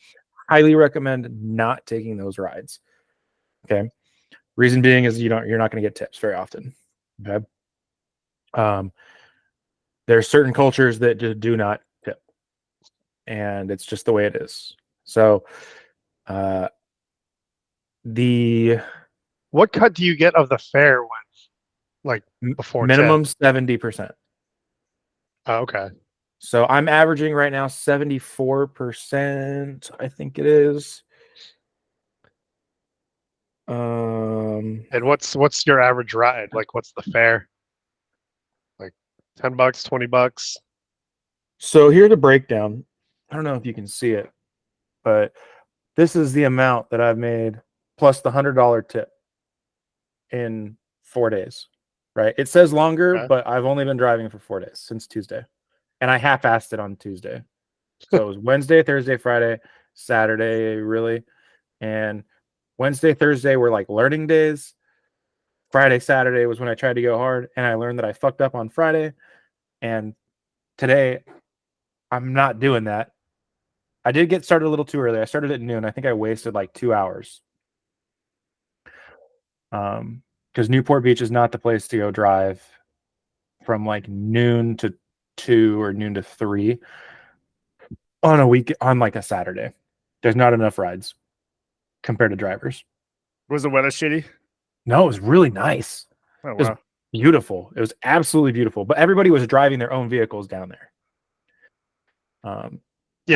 S3: Highly recommend not taking those rides. Okay. Reason being is you're not going to get tips very often. Okay. There are certain cultures that just do not tip, and it's just the way it is. So
S1: What cut do you get of the fare when, like, before
S3: minimum
S1: tip?
S3: 70%.
S1: Oh, okay.
S3: So I'm averaging right now 74%, I think it is.
S1: And what's your average ride? Like, what's the fare? Like $10, $20?
S3: So here's a breakdown. I don't know if you can see it, but this is the amount that I've made plus the $100 tip in 4 days, right? It says longer,
S1: Okay.
S3: but I've only been driving for 4 days since Tuesday. And I half-assed it on Tuesday. So it was Wednesday, Thursday, Friday, Saturday, really. And Wednesday, Thursday were like learning days. Friday, Saturday was when I tried to go hard, and I learned that I fucked up on Friday. And today, I'm not doing that. I did get started a little too early. I started at noon. I think I wasted like 2 hours. Because Newport Beach is not the place to go drive from like noon to 2 or noon to 3 on a week, on like a Saturday. There's not enough rides compared to drivers.
S2: Was the weather shitty?
S3: No, it was really nice.
S2: Oh,
S3: It was
S2: wow.
S3: beautiful. It was absolutely beautiful. But everybody was driving their own vehicles down there.
S1: Yeah,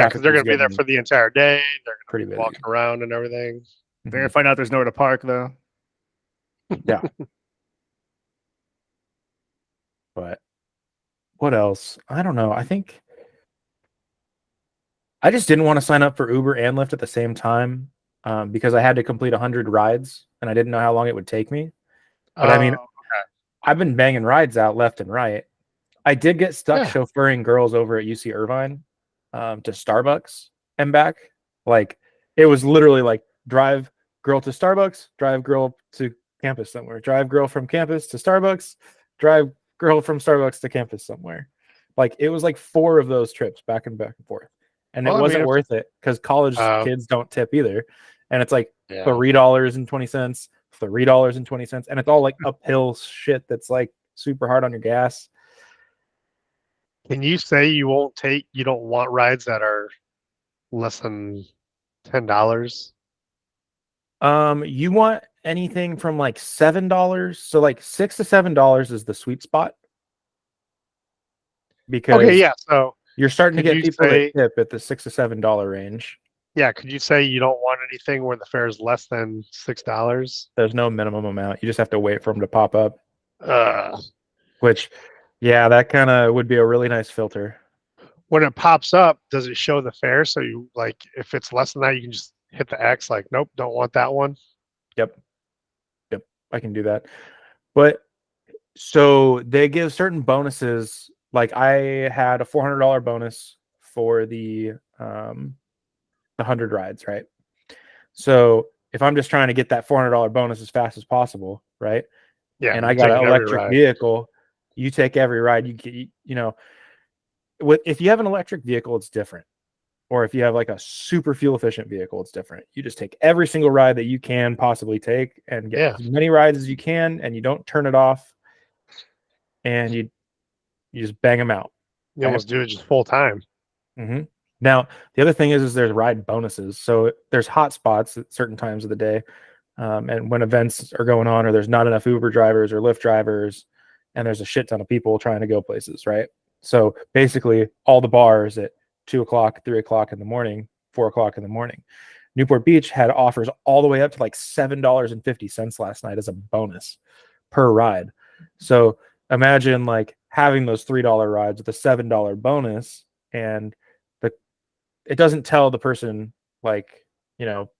S1: because
S3: Traffic
S1: they're
S3: was
S1: going to be there
S3: getting
S1: for the entire day. They're
S3: pretty
S1: going to be
S3: busy.
S1: walking around and everything.
S2: They're gonna find out there's nowhere to park though.
S3: Yeah. But what else? I don't know. I think I just didn't want to sign up for Uber and Lyft at the same time because I had to complete 100 rides and I didn't know how long it would take me. But I mean, I've been banging rides out left and right. I did get stuck chauffeuring girls over at UC Irvine to Starbucks and back. Like, it was literally like drive girl to Starbucks, drive girl to campus somewhere, drive girl from campus to Starbucks, drive girl from Starbucks to campus somewhere. Like, it was like 4 of those trips back and forth. And it wasn't worth it because college kids don't tip either. And it's like $3.20, $3.20. And it's all like uphill shit that's like super hard on your gas.
S1: Can you say you don't want rides that are less than $10?
S3: You want anything from like $7. So like $6 to $7 is the sweet spot. Because
S1: so
S3: you're starting to get people that tip at the $6 to $7 range.
S1: Yeah, could you say you don't want anything where the fare is less than $6?
S3: There's no minimum amount. You just have to wait for them to pop up. Which, yeah, that kind of would be a really nice filter.
S1: When it pops up, does it show the fare? So you like, if it's less than that, you can just hit the X. Like, nope, don't want that one.
S3: Yep, I can do that. But so they give certain bonuses. Like I had a $400 bonus for the 100 rides, right? So if I'm just trying to get that $400 bonus as fast as possible, right?
S1: Yeah,
S3: and I got an electric vehicle, you take every ride you get. If you have an electric vehicle, it's different. Or if you have like a super fuel efficient vehicle, it's different. You just take every single ride that you can possibly take and get as many rides as you can, and you don't turn it off, and you just bang them out.
S1: You almost do it just full time.
S3: Mm-hmm. Now, the other thing is there's ride bonuses. So there's hot spots at certain times of the day. And when events are going on, or there's not enough Uber drivers or Lyft drivers, and there's a shit ton of people trying to go places, right? So basically all the bars at 2 o'clock, 3 o'clock in the morning, 4 o'clock in the morning. Newport Beach had offers all the way up to like $7.50 last night as a bonus per ride. So imagine like having those $3 rides with a $7 bonus, and it doesn't tell the person like,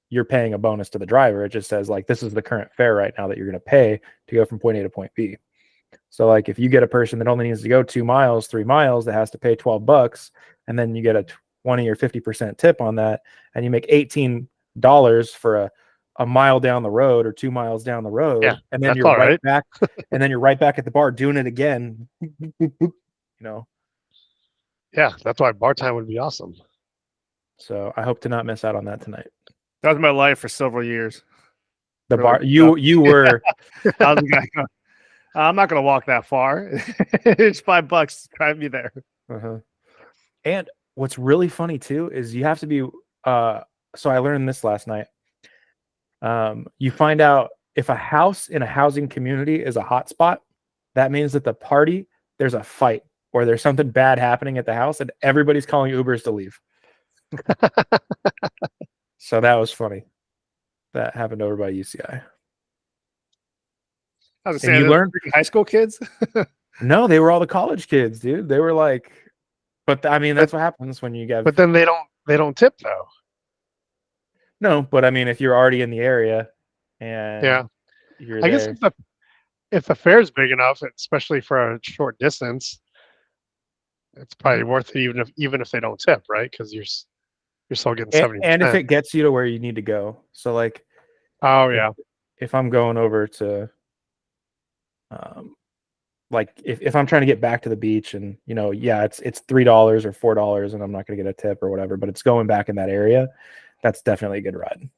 S3: you're paying a bonus to the driver. It just says like, this is the current fare right now that you're going to pay to go from point A to point B. So like if you get a person that only needs to go 2 miles, 3 miles, that has to pay $12, and then you get a 20 or 50% tip on that, and you make $18 for a mile down the road or 2 miles down the road, and then you're right back, and then you're right back at the bar doing it again.
S1: Yeah, that's why bar time would be awesome.
S3: So I hope to not miss out on that tonight.
S2: That was my life for several years.
S3: The bar, you were.
S2: I was like, I'm not gonna walk that far. It's $5 to drive me there.
S3: And what's really funny too is you have to be So I learned this last night. You find out if a house in a housing community is a hotspot, that means that there's a fight or there's something bad happening at the house and everybody's calling Ubers to leave. So that was funny. That happened over by UCI.
S2: I was
S3: And
S2: saying,
S3: you learn
S2: high school kids.
S3: no, they were all the college kids, dude. They were like, but I mean, that's what happens when you get.
S1: But then they don't tip though.
S3: No, but I mean, if you're already in the area and
S1: Yeah.
S3: you're
S1: I guess
S3: there,
S1: if the fare's big enough, especially for a short distance, it's probably worth it even if they don't tip, right? Because you're still getting 70%.
S3: and if it gets you to where you need to go. So like,
S1: Oh yeah.
S3: if I'm going over to, like if I'm trying to get back to the beach and yeah, it's $3 or $4 and I'm not going to get a tip or whatever, but it's going back in that area, that's definitely a good ride.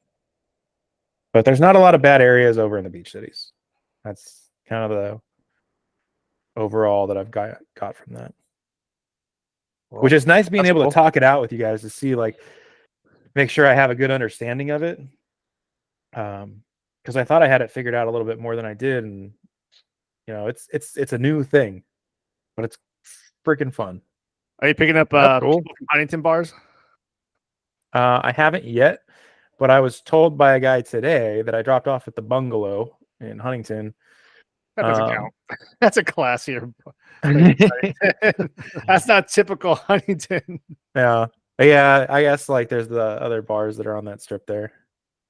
S3: But there's not a lot of bad areas over in the beach cities. That's kind of the overall that I've got from that.
S1: Well,
S3: which is nice being able
S1: cool
S3: to talk it out with you guys to see, like, make sure I have a good understanding of it. Because I thought I had it figured out a little bit more than I did, and it's a new thing, but it's freaking fun.
S2: Are you picking up
S1: cool.
S2: people from Huntington bars?
S3: I haven't yet, but I was told by a guy today that I dropped off at the bungalow in Huntington.
S2: That doesn't count. That's a classier. That's not typical Huntington.
S3: Yeah. I guess like there's the other bars that are on that strip there,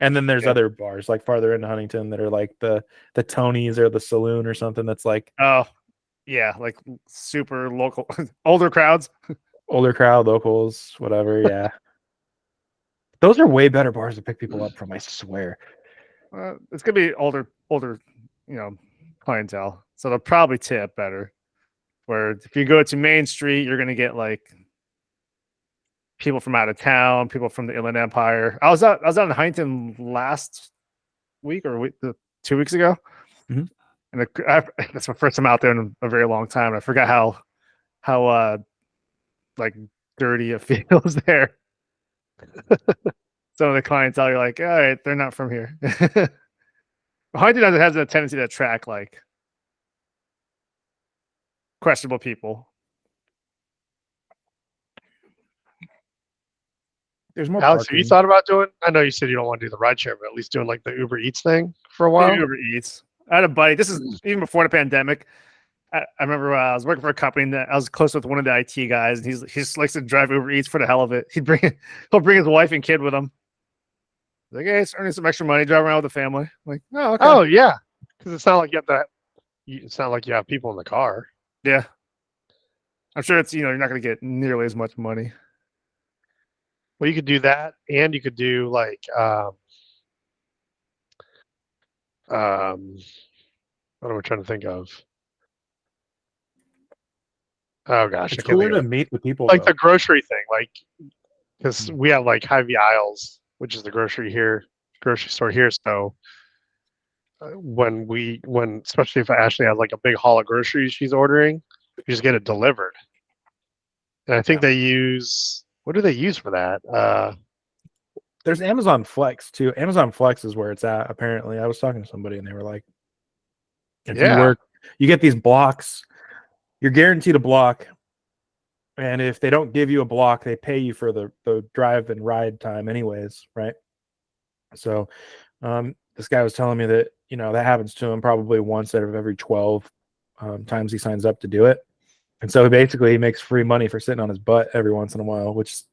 S3: and then there's other bars like farther into Huntington that are like the Tonys or the Saloon or something that's like
S2: like super local, older crowd,
S3: locals, whatever. Yeah, those are way better bars to pick people up from. I swear.
S2: It's gonna be older, clientele, so they'll probably tip better. Where if you go to Main Street, you're gonna get like people from out of town, people from the Inland Empire. I was out in Huntington last week or 2 weeks ago, and that's my first time out there in a very long time. I forgot how like dirty it feels there. Some of the clientele, you're like, all right, they're not from here. Huntington has a tendency to attract like questionable people.
S3: There's more.
S1: Alex, have you thought about doing? I know you said you don't want to do the rideshare, but at least doing like the Uber Eats thing for a while.
S2: Uber Eats. I had a buddy. This is even before the pandemic. I remember I was working for a company that I was close with one of the IT guys, and he just likes to drive Uber Eats for the hell of it. He'll bring his wife and kid with him. Like, hey, it's earning some extra money, drive around with the family. I'm like, oh, okay.
S1: Oh yeah, because it's not like you have that. It's not like you have people in the car.
S2: Yeah, I'm sure it's you're not going to get nearly as much money.
S1: Well, you could do that, and you could do like what am I trying to think of? Oh gosh,
S3: it's cooler to meet the people,
S1: like the grocery thing, like because we have like Hy-Vee aisles, which is the grocery store here. So when especially if Ashley has like a big haul of groceries she's ordering, you just get it delivered. And I think they use, what do they use for that?
S3: There's Amazon Flex too. Amazon Flex is where it's at. Apparently, I was talking to somebody and they were like, if you work, you get these blocks. You're guaranteed a block, and if they don't give you a block, they pay you for the drive and ride time anyways, right? So this guy was telling me that that happens to him probably once out of every 12 times he signs up to do it. And so basically he makes free money for sitting on his butt every once in a while, which is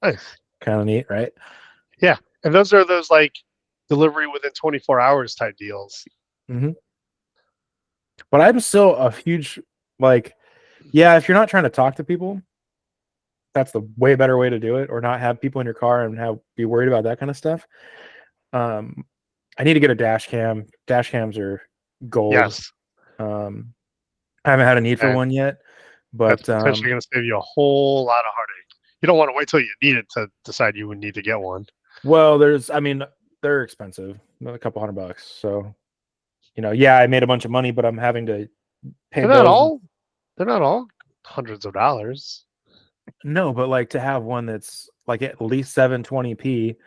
S3: kind of neat, right?
S1: Yeah. And those are those like delivery within 24 hours type deals.
S3: Mm-hmm. But I'm still a huge, like, yeah, if you're not trying to talk to people, that's the way better way to do it, or not have people in your car and be worried about that kind of stuff. I need to get a dash cam. Dash cams are gold.
S1: Yes.
S3: I haven't had a need for one yet, but
S1: that's potentially going to save you a whole lot of heartache. You don't want to wait till you need it to decide you would need to get one.
S3: Well, they're expensive, a couple $100. So, I made a bunch of money, but I'm having to pay.
S1: They're not all hundreds of dollars.
S3: No, but like to have one that's like at least 720p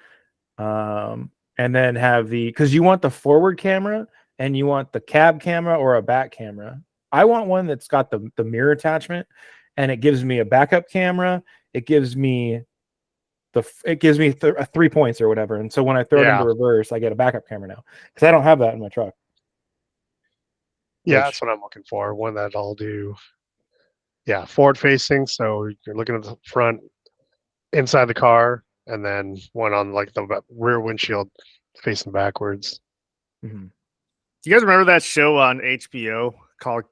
S3: And then have because you want the forward camera and you want the cab camera or a back camera. I want one that's got the mirror attachment, and it gives me a backup camera. It gives me 3 points or whatever. And so when I throw it into reverse, I get a backup camera now because I don't have that in my truck.
S1: Yeah, that's what I'm looking for. One that I'll do. Yeah, forward facing. So you're looking at the front, inside the car, and then one on like the rear windshield facing backwards.
S3: Mm-hmm.
S2: Do you guys remember that show on HBO called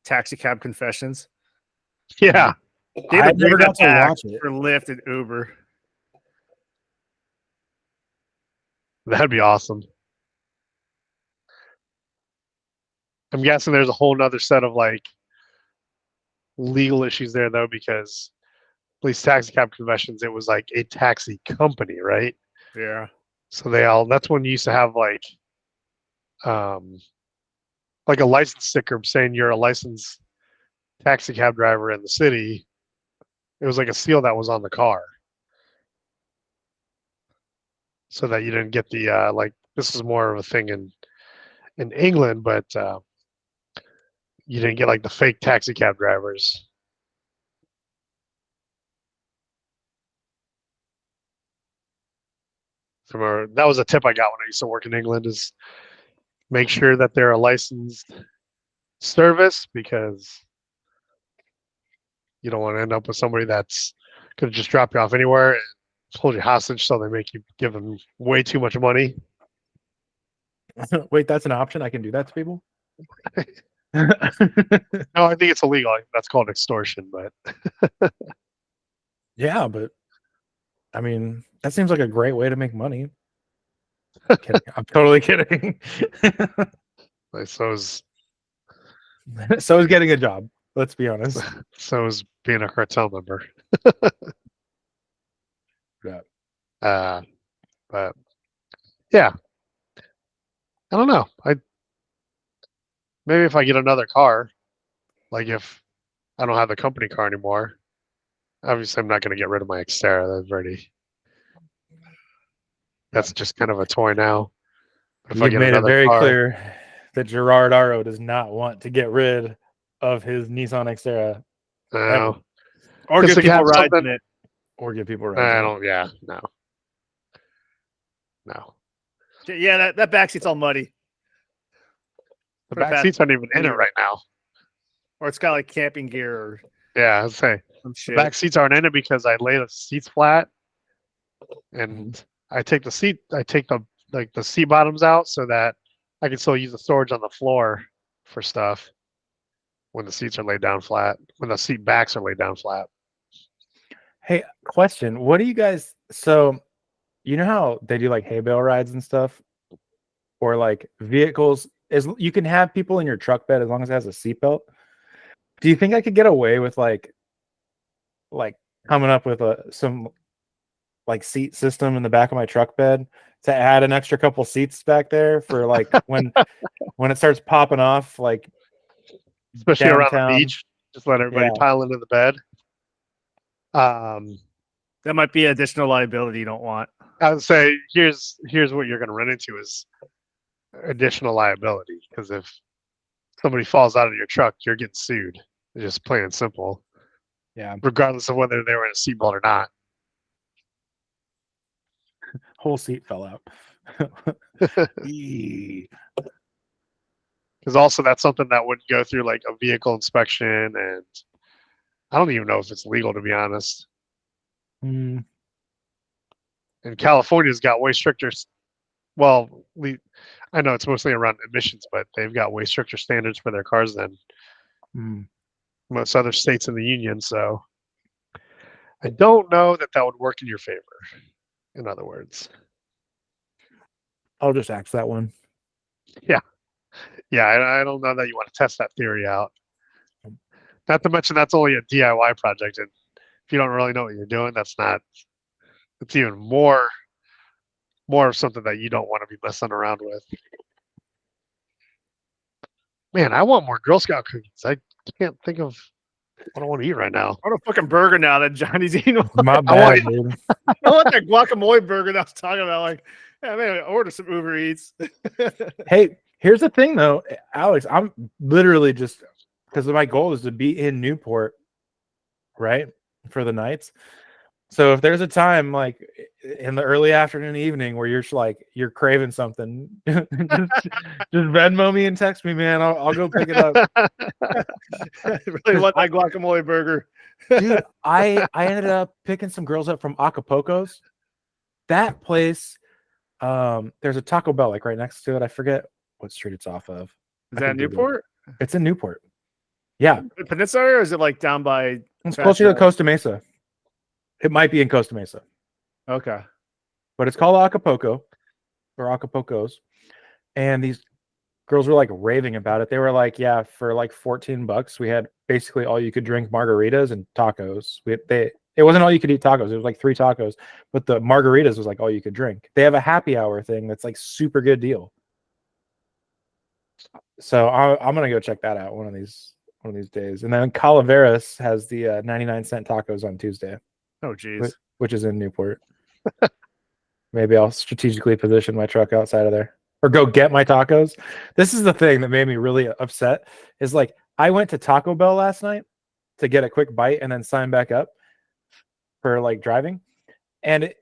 S2: Taxi Cab Confessions?
S1: Yeah.
S3: I never got to watch it.
S2: For Lyft and Uber.
S1: That'd be awesome. I'm guessing there's a whole nother set of like legal issues there though, because at least Taxi Cab Confessions, it was like a taxi company, right?
S2: Yeah.
S1: So that's when you used to have like a license sticker saying you're a licensed taxi cab driver in the city. It was like a seal that was on the car, so that you didn't get the like. This is more of a thing in England, but you didn't get like the fake taxi cab drivers. That was a tip I got when I used to work in England: is make sure that they're a licensed service, because you don't want to end up with somebody that's going to just drop you off anywhere and hold you hostage, so they make you give them way too much money.
S3: Wait, that's an option? I can do that to people?
S1: No, I think it's illegal. That's called extortion, but
S3: yeah, but I mean, that seems like a great way to make money. I'm totally kidding.
S1: So is
S3: getting a job. Let's be honest.
S1: So is being a cartel member.
S3: Yeah.
S1: But yeah, I don't know. Maybe if I get another car, like if I don't have the company car anymore, obviously I'm not going to get rid of my Xterra. That's just kind of a toy now.
S3: But if I get made it very clear that Gerard Aro does not want to get rid of his Nissan Xterra.
S2: Or give people rides in it.
S3: Or give people rides.
S1: No.
S2: Yeah, that back seat's all muddy.
S1: The back seats aren't even in it right now.
S2: Or it's got like camping gear. Or
S1: yeah, I'd say the back seats aren't in it because I lay the seats flat, and I take the seat bottoms out so that I can still use the storage on the floor for stuff when the seats are laid down flat, when the seat backs are laid down flat.
S3: Hey, question. What do you guys, so you know how they do like hay bale rides and stuff, or like vehicles, you can have people in your truck bed as long as it has a seatbelt. Do you think I could get away with like coming up with some like seat system in the back of my truck bed to add an extra couple seats back there for like when it starts popping off, like
S1: especially downtown, around the beach, just let everybody pile into the bed.
S2: That might be additional liability you don't want.
S1: I would say here's what you're going to run into is additional liability, because if somebody falls out of your truck, you're getting sued. It's just plain and simple.
S3: Yeah.
S1: Regardless of whether they were in a seatbelt or not.
S3: Whole seat fell out.
S1: Because also that's something that would go through like a vehicle inspection, and I don't even know if it's legal, to be honest. And California's got way stricter. Well, I know it's mostly around emissions, but they've got way stricter standards for their cars than most other states in the union. So I don't know that would work in your favor. In other words,
S3: I'll just axe that one.
S1: Yeah. I don't know that you want to test that theory out. Not to mention that's only a DIY project, and if you don't really know what you're doing, it's even more of something that you don't want to be messing around with. Man, I want more Girl Scout cookies. I can't think of I don't want to eat right now.
S2: I want a fucking burger now that Johnny's eating.
S3: My bad, dude.
S2: I want that guacamole burger that I was talking about. Like, yeah, man, order some Uber Eats.
S3: Hey, here's the thing though, Alex. I'm literally just because my goal is to be in Newport, right, for the nights. So if there's a time like in the early afternoon, evening where you're just like you're craving something, just Venmo me and text me, man. I'll go pick it up.
S2: I really want that guacamole burger.
S3: Dude, I ended up picking some girls up from Acapulco's. That place, there's a Taco Bell like right next to it. I forget what street it's off of.
S2: Is that Newport?
S3: It's in Newport. Yeah.
S2: Peninsula, or is it like down by?
S3: It's closer to Costa Mesa. It might be in Costa Mesa.
S2: Okay.
S3: But it's called Acapulco or Acapulco's. And these girls were like raving about it. They were like, yeah, for like $14, we had basically all you could drink margaritas and tacos. It wasn't all you could eat tacos. It was like 3 tacos, but the margaritas was like all you could drink. They have a happy hour thing that's like super good deal. So I'm gonna go check that out one of these days. And then Calaveras has the 99-cent tacos on Tuesday.
S2: Oh, geez.
S3: Which is in Newport. Maybe I'll strategically position my truck outside of there or go get my tacos. This is the thing that made me really upset is like I went to Taco Bell last night to get a quick bite and then sign back up for like driving. And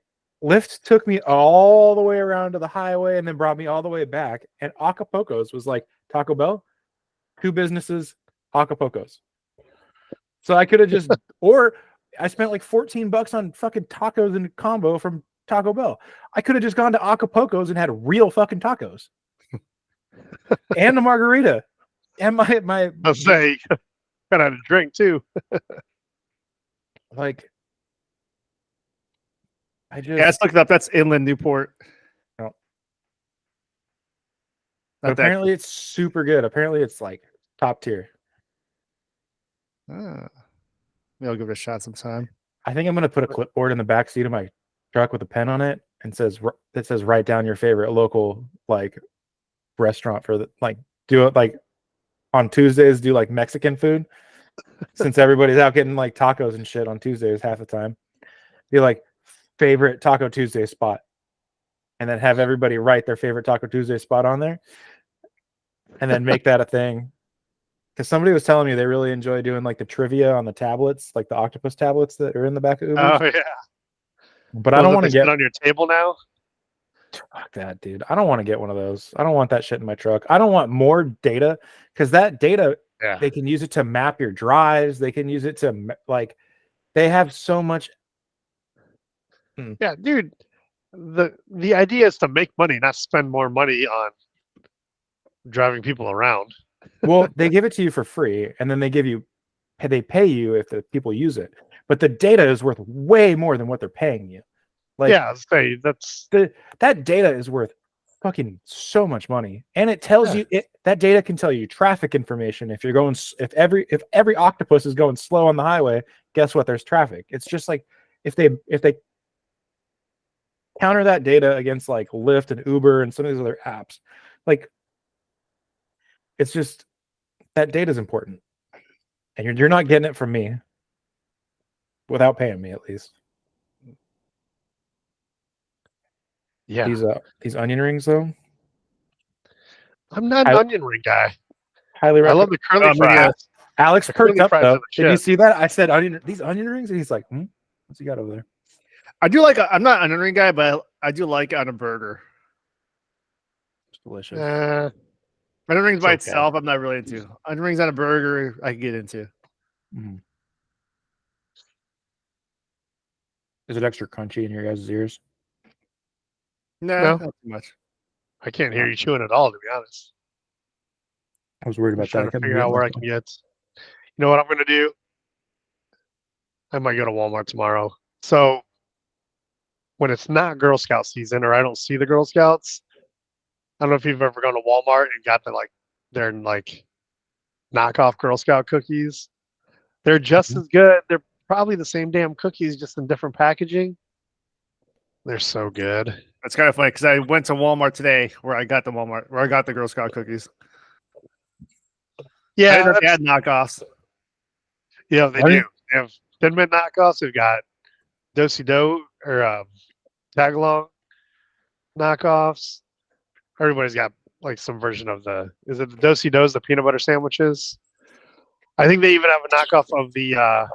S3: Lyft took me all the way around to the highway and then brought me all the way back. And Acapulco's was like Taco Bell, 2 businesses, Acapulco's. So I could have just, or I spent like $14 on fucking tacos in a combo from Taco Bell. I could have just gone to Acapulco's and had real fucking tacos and a margarita and my.
S1: I'll say, got out a drink too.
S3: Like, I just
S2: let's look it up. That's inland Newport.
S3: No. But apparently it's super good. Apparently it's like top tier.
S2: Maybe I'll give it a shot sometime.
S3: I think I'm gonna put a clipboard in the back seat of my truck with a pen on it and says write down your favorite local like restaurant for the like do it like on Tuesdays do like Mexican food since everybody's out getting like tacos and shit on Tuesdays half the time. Be like favorite Taco Tuesday spot, and then have everybody write their favorite Taco Tuesday spot on there, and then make that a thing. Because somebody was telling me they really enjoy doing like the trivia on the tablets, like the octopus tablets that are in the back of Ubers.
S1: Oh yeah.
S3: But I don't want to get
S1: on your table now.
S3: Fuck that, dude. I don't want to get one of those. I don't want that shit in my truck. I don't want more data because that data, they can use it to map your drives. They can use it to like, they have so much.
S1: Yeah, dude. The idea is to make money, not spend more money on driving people around.
S3: Well, they give it to you for free, and then they pay you if the people use it. But the data is worth way more than what they're paying you. Like,
S1: yeah, say that's
S3: that data is worth fucking so much money, and it tells you that data can tell you traffic information. If every octopus is going slow on the highway, guess what? There's traffic. It's just like if they counter that data against like Lyft and Uber and some of these other apps, like. It's just that data is important, and you're not getting it from me without paying me at least.
S1: Yeah.
S3: These onion rings though.
S1: I'm not an onion ring guy.
S3: Highly recommend.
S1: I love the curly fries.
S3: Alex perked up though. Did you
S1: shit.
S3: see that? I said these onion rings, and he's like, what's he got over there?
S2: I do like. I'm not an onion ring guy, but I do like it on a burger.
S3: It's delicious.
S2: Onion rings by itself, I'm not really into. Onion rings on a burger, I can get into.
S3: Mm. Is it extra crunchy in your guys' ears?
S2: No, not too much.
S1: I can't hear you chewing at all, to be honest.
S3: I was worried about
S1: trying
S3: that.
S1: to figure out where I can get. You know what I'm going to do? I might go to Walmart tomorrow. So when it's not Girl Scout season or I don't see the Girl Scouts, I don't know if you've ever gone to Walmart and got their knockoff Girl Scout cookies. They're just as good. They're probably the same damn cookies, just in different packaging. They're so good.
S2: That's kind of funny because I went to Walmart today where I got the Girl Scout cookies.
S1: Yeah,
S2: they had knockoffs.
S1: Yeah, they do. They have Thin Mint knockoffs. They've got Do or Tagalong knockoffs. Everybody's got like some version of the. Is it the Do-si-dos, the peanut butter sandwiches? I think they even have a knockoff of the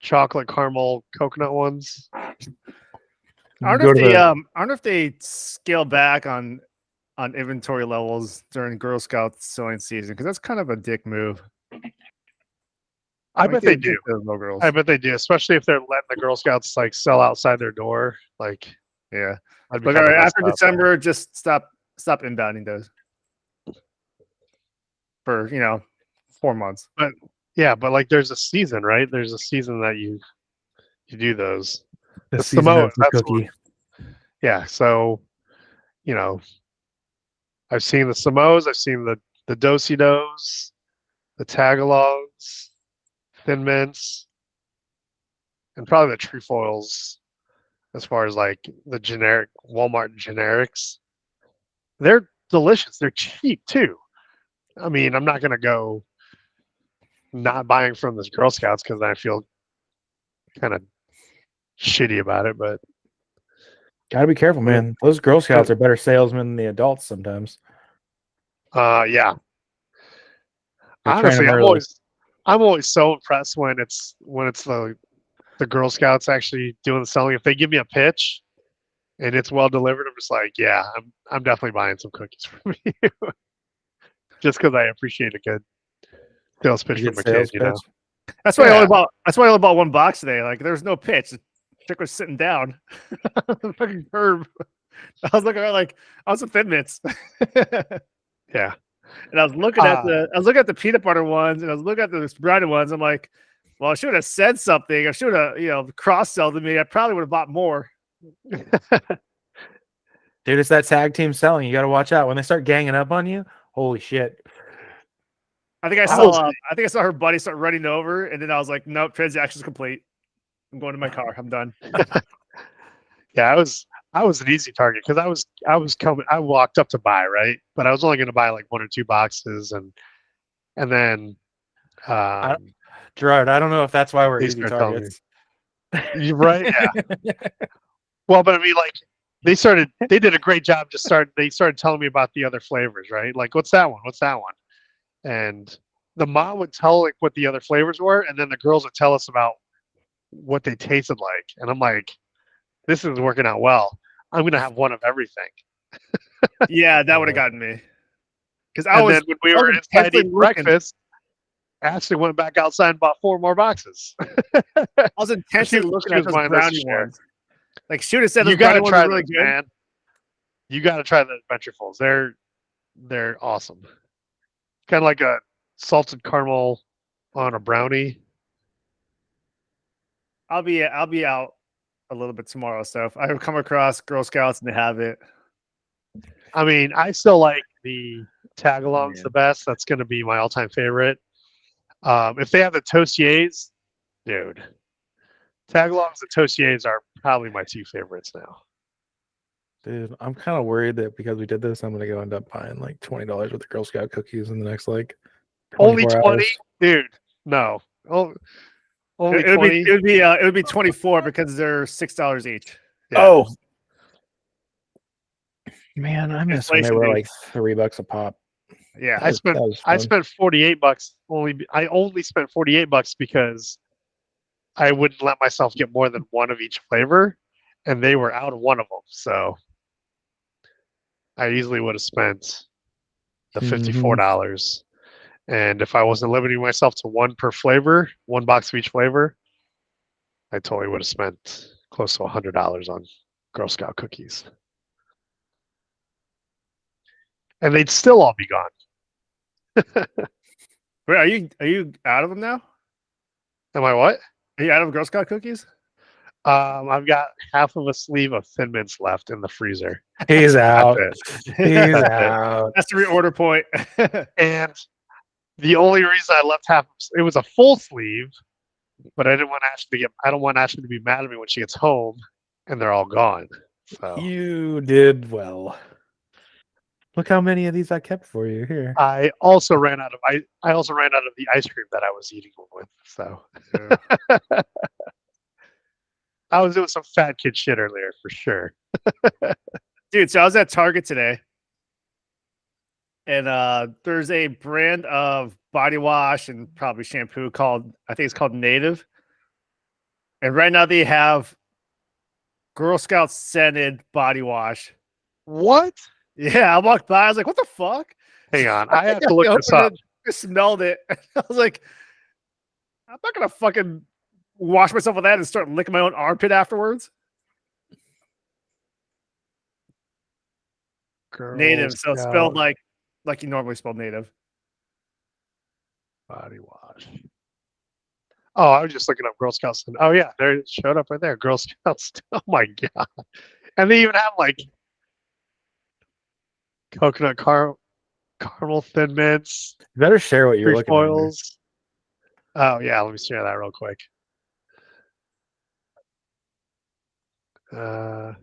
S1: chocolate caramel coconut ones.
S2: I don't know if they scale back on inventory levels during Girl Scout sewing season because that's kind of a dick move.
S1: I bet they do.
S2: No girls.
S1: I bet they do, especially if they're letting the Girl Scouts like sell outside their door. Like,
S2: yeah. But all right, after December, just stop inbounding those for 4 months.
S1: But yeah, but like there's a season, right? There's a season that you do those.
S3: The
S1: Samoas,
S3: that's cookie.
S1: Yeah, so I've seen the Samoas, I've seen the Do-si-dos, the Tagalongs, Thin Mints, and probably the Trefoils as far as like the generic Walmart generics. They're delicious. They're cheap too. I mean, I'm not gonna go not buying from this Girl Scouts because I feel kind of shitty about it, but
S3: gotta be careful, man. Those Girl Scouts are better salesmen than the adults sometimes.
S1: Yeah. Honestly, I'm always so impressed when it's the Girl Scouts actually doing the selling. If they give me a pitch and it's well delivered, I'm just like, yeah, I'm definitely buying some cookies from you. Just because I appreciate a good sales pitch from a kid,
S2: That's why I only bought one box today. Like there's no pitch. The chick was sitting down. Fucking Herb. I was looking at like I was some Thin Mints.
S1: Yeah.
S2: And I was looking at the peanut butter ones and I was looking at the brownie ones. I'm like, well, I should have said something. I should have cross-sold to me. I probably would have bought more.
S3: Dude, it's that tag team selling. You got to watch out when they start ganging up on you. Holy shit!
S2: I think I saw her buddy start running over, and then I was like, "Nope, transaction's complete. I'm going to my car. I'm done."
S1: Yeah, I was an easy target because I was coming. I walked up to buy, right, but I was only going to buy like 1 or 2 boxes, and then
S3: Gerard, I don't know if that's why we're easy targets.
S1: You're right. Yeah. Well, but I mean, like they did a great job. They started telling me about the other flavors, right? Like, what's that one? What's that one? And the mom would tell like what the other flavors were, and then the girls would tell us about what they tasted like. And I'm like, this is working out well. I'm gonna have one of everything.
S2: Yeah, that would have gotten me. Because
S1: then when we were inside eating breakfast, Ashley went back outside and bought 4 more boxes.
S2: I was intentionally looking at those brownie ones. Like, should have said
S1: you got to try
S2: really
S1: those,
S2: good.
S1: man. You got to try the Adventurefuls. They're awesome. Kind of like a salted caramel on a brownie.
S2: I'll be out a little bit tomorrow, so if I come across Girl Scouts and they have it.
S1: I mean, I still like the Tagalongs the best. That's going to be my all-time favorite. If they have the Tostiers, dude, Tagalongs and Tostiers are probably my 2 favorites now.
S3: Dude, I'm kind of worried that because we did this, I'm gonna go end up buying like $20 worth of Girl Scout cookies in the next like
S1: only 20, dude. No, only 20.
S2: It would be 24 because they're $6 each.
S3: Yeah. Oh, man, I miss when they were like $3 a pop.
S2: Yeah,
S1: I spent $48. I only spent $48 because I wouldn't let myself get more than one of each flavor, and they were out of one of them. So I easily would have spent the $54. And if I wasn't limiting myself to 1 per flavor, 1 box of each flavor, I totally would have spent close to $100 on Girl Scout cookies. And they'd still all be gone.
S2: Wait, are you out of them now?
S1: Am I what?
S2: Are you out of Girl Scout cookies?
S1: I've got half of a sleeve of Thin Mints left in the freezer.
S3: He's out. He's out.
S2: That's the reorder point.
S1: And the only reason I left half, it was a full sleeve, but I don't want Ashley to be mad at me when she gets home and they're all gone. So
S3: you did well. Look how many of these I kept for you here.
S1: I also ran out of the ice cream that I was eating with. So I was doing some fat kid shit earlier for sure.
S2: Dude, so I was at Target today, and there's a brand of body wash and probably shampoo I think it's called Native. And right now they have Girl Scout scented body wash.
S1: What?
S2: Yeah, I walked by. I was like, "What the fuck?"
S1: Hang on, I have to look this up.
S2: I smelled it. I was like, "I'm not gonna fucking wash myself with that and start licking my own armpit afterwards."
S1: Girl
S2: Native, so it's spelled
S1: Scout
S2: like you normally spell native.
S1: body wash. Oh, I was just looking up Girl Scouts. Oh yeah, there it showed up right there. Girl Scouts. Oh my god! And they even have like coconut caramel thin mints,
S3: You better share what you're looking at.
S1: trefoils. Oh yeah, let me share that real quick. So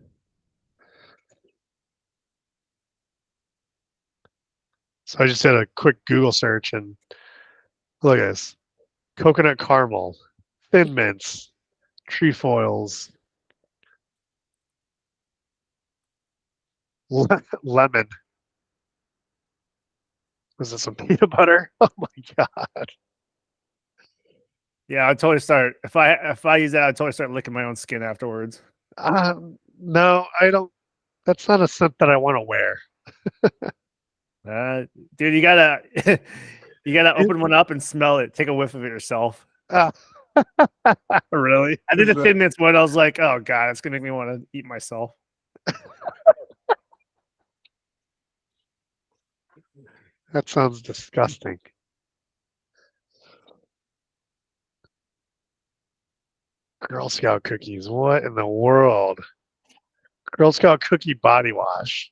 S1: I just did a quick Google search and look at this: coconut caramel, thin mints, trefoils, lemon. Was this some peanut butter? Oh my god!
S2: Yeah, I totally start if I use that, I totally start licking my own skin afterwards.
S1: No, I don't. That's not a scent that I want to wear.
S2: Dude, you gotta you gotta open one up and smell it. Take a whiff of it yourself.
S1: Really?
S2: I did the Thin Mints one. I was like, oh god, it's gonna make me want to eat myself.
S1: That sounds disgusting. Girl Scout cookies. What in the world? Girl Scout cookie body wash.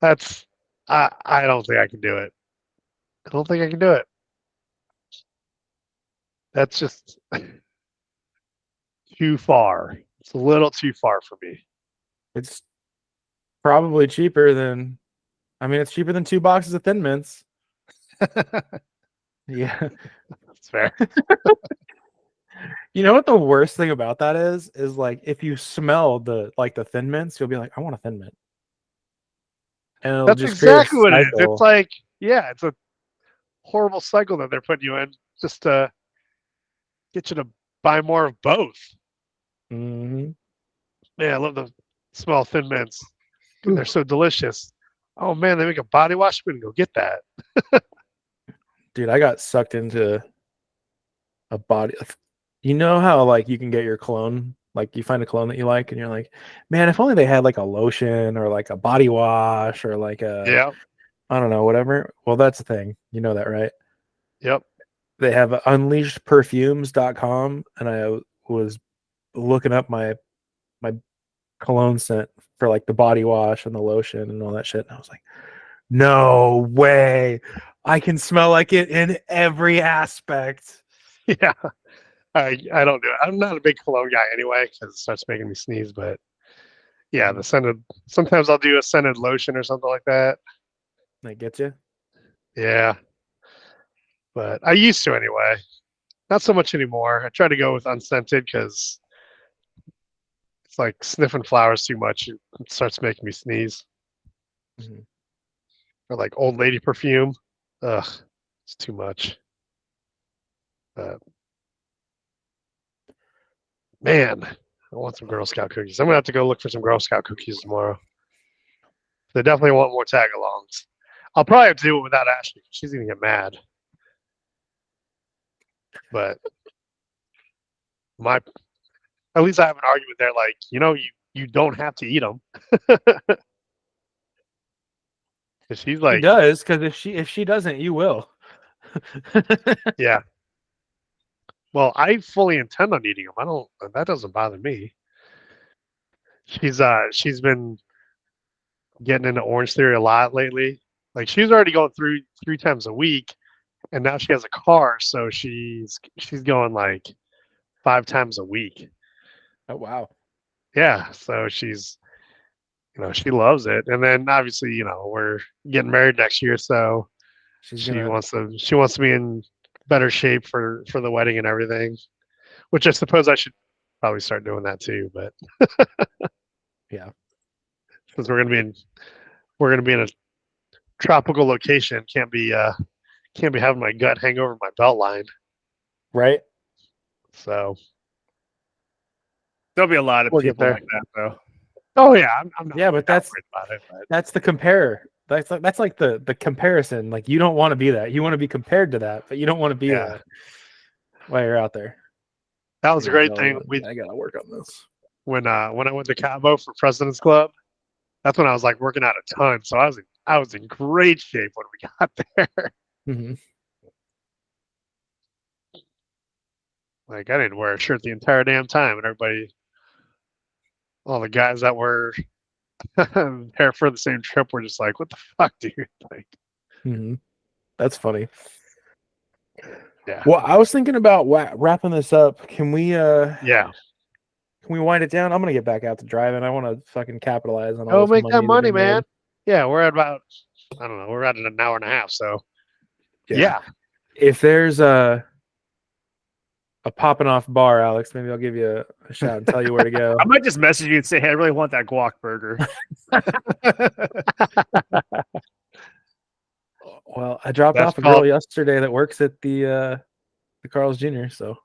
S1: That's I don't think I can do it. I don't think I can do it. That's just too far. It's a little too far for me.
S3: It's probably cheaper than, it's cheaper than 2 boxes of Thin Mints. Yeah.
S1: That's fair.
S3: You know what the worst thing about that is like if you smell the Thin Mints, you'll be like, I want a Thin Mint. And it'll
S1: That's
S3: just create a
S1: exactly what it is.
S3: cycle.
S1: It's like, yeah, it's a horrible cycle that they're putting you in just to get you to buy more of both.
S3: Mm-hmm.
S1: Yeah, I love the small Thin Mints. They're so delicious. Oh man, they make a body wash. We can go get that.
S3: Dude, I got sucked into a body. You know how like you can get your cologne, like you find a cologne that you like, and you're like, man, if only they had like a lotion or like a body wash or like
S1: Yeah.
S3: I don't know, whatever. Well, that's the thing. You know that, right?
S1: Yep.
S3: They have unleashedperfumes.com, and I was looking up my cologne scent for like the body wash and the lotion and all that shit. And I was like, no way. I can smell like it in every aspect.
S1: Yeah. I don't do it. I'm not a big cologne guy anyway because it starts making me sneeze. But yeah, the scented. Sometimes I'll do a scented lotion or something like that.
S3: That gets you?
S1: Yeah. But I used to anyway. Not so much anymore. I try to go with unscented because it's like sniffing flowers too much. It starts making me sneeze.
S3: Mm-hmm.
S1: Or like old lady perfume. Ugh, it's too much. But man, I want some Girl Scout cookies. I'm gonna have to go look for some Girl Scout cookies tomorrow. They definitely want more tag-alongs. I'll probably have to do it without Ashley. She's gonna get mad. But at least I have an argument there. Like, you don't have to eat them. She's like,
S3: She does, because if she doesn't, you will.
S1: yeah. Well, I fully intend on eating them. That doesn't bother me. She's been getting into Orange Theory a lot lately. Like she's already going through 3 times a week, and now she has a car, so she's going like 5 times a week.
S3: Oh wow.
S1: Yeah, so she's she loves it. And then obviously, we're getting married next year, so
S3: She's
S1: she
S3: gonna.
S1: wants to be in better shape for the wedding and everything, which I suppose I should probably start doing that too. But
S3: Yeah.
S1: since we're gonna be in a tropical location, can't be having my gut hang over my belt line.
S3: Right.
S1: So
S2: There'll be a lot of
S1: we'll get
S2: people
S1: there.
S2: like that, though.
S1: Oh yeah, I'm not.
S3: Yeah, but
S1: not worried about it. But
S3: that's the compare. That's like the comparison. Like you don't want to be that. You want to be compared to that, but you don't want to be
S1: Yeah.
S3: that while you're out there.
S1: that was a great thing.
S3: I gotta work on this.
S1: When I went to Cabo for President's Club, that's when I was like working out a ton. So I was in great shape when we got there.
S3: Mm-hmm.
S1: Like I didn't wear a shirt the entire damn time, and all the guys that were there for the same trip were just like, "What the fuck, dude?" Like,
S3: Mm-hmm. That's funny.
S1: yeah,
S3: Well, I was thinking about wrapping this up. Can we
S1: yeah.
S3: wind it down? I'm gonna get back out to driving. I want to fucking capitalize on all
S1: Go
S3: this
S1: make that
S3: we've
S1: money,
S3: been made.
S1: man. Yeah, we're at about I don't know. We're at an hour and a half. So yeah.
S3: If there's a popping off bar, Alex, maybe I'll give you a shout and tell you where to go.
S2: I might just message you and say, "Hey, I really want that guac burger."
S3: Well, I dropped
S1: That's
S3: off a girl
S1: called-
S3: yesterday that works at the Carl's Jr. So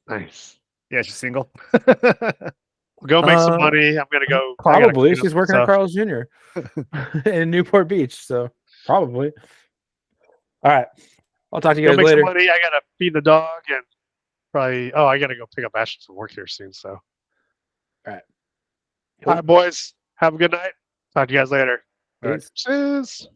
S1: nice.
S2: Yeah, she's single.
S1: Go make some money. I'm gonna go. I gotta
S3: probably
S1: clean up
S3: she's
S1: some
S3: working at
S1: stuff.
S3: Carl's Jr. in Newport Beach. So probably. All right, I'll talk to you
S1: Go
S3: guys
S1: make
S3: later.
S1: some money. I gotta feed the dog and probably. Oh, I gotta go pick up Ashley from work here soon. So,
S3: All right.
S1: all right, boys. Have a good night. Talk to you guys later.
S2: All right.
S1: Cheers.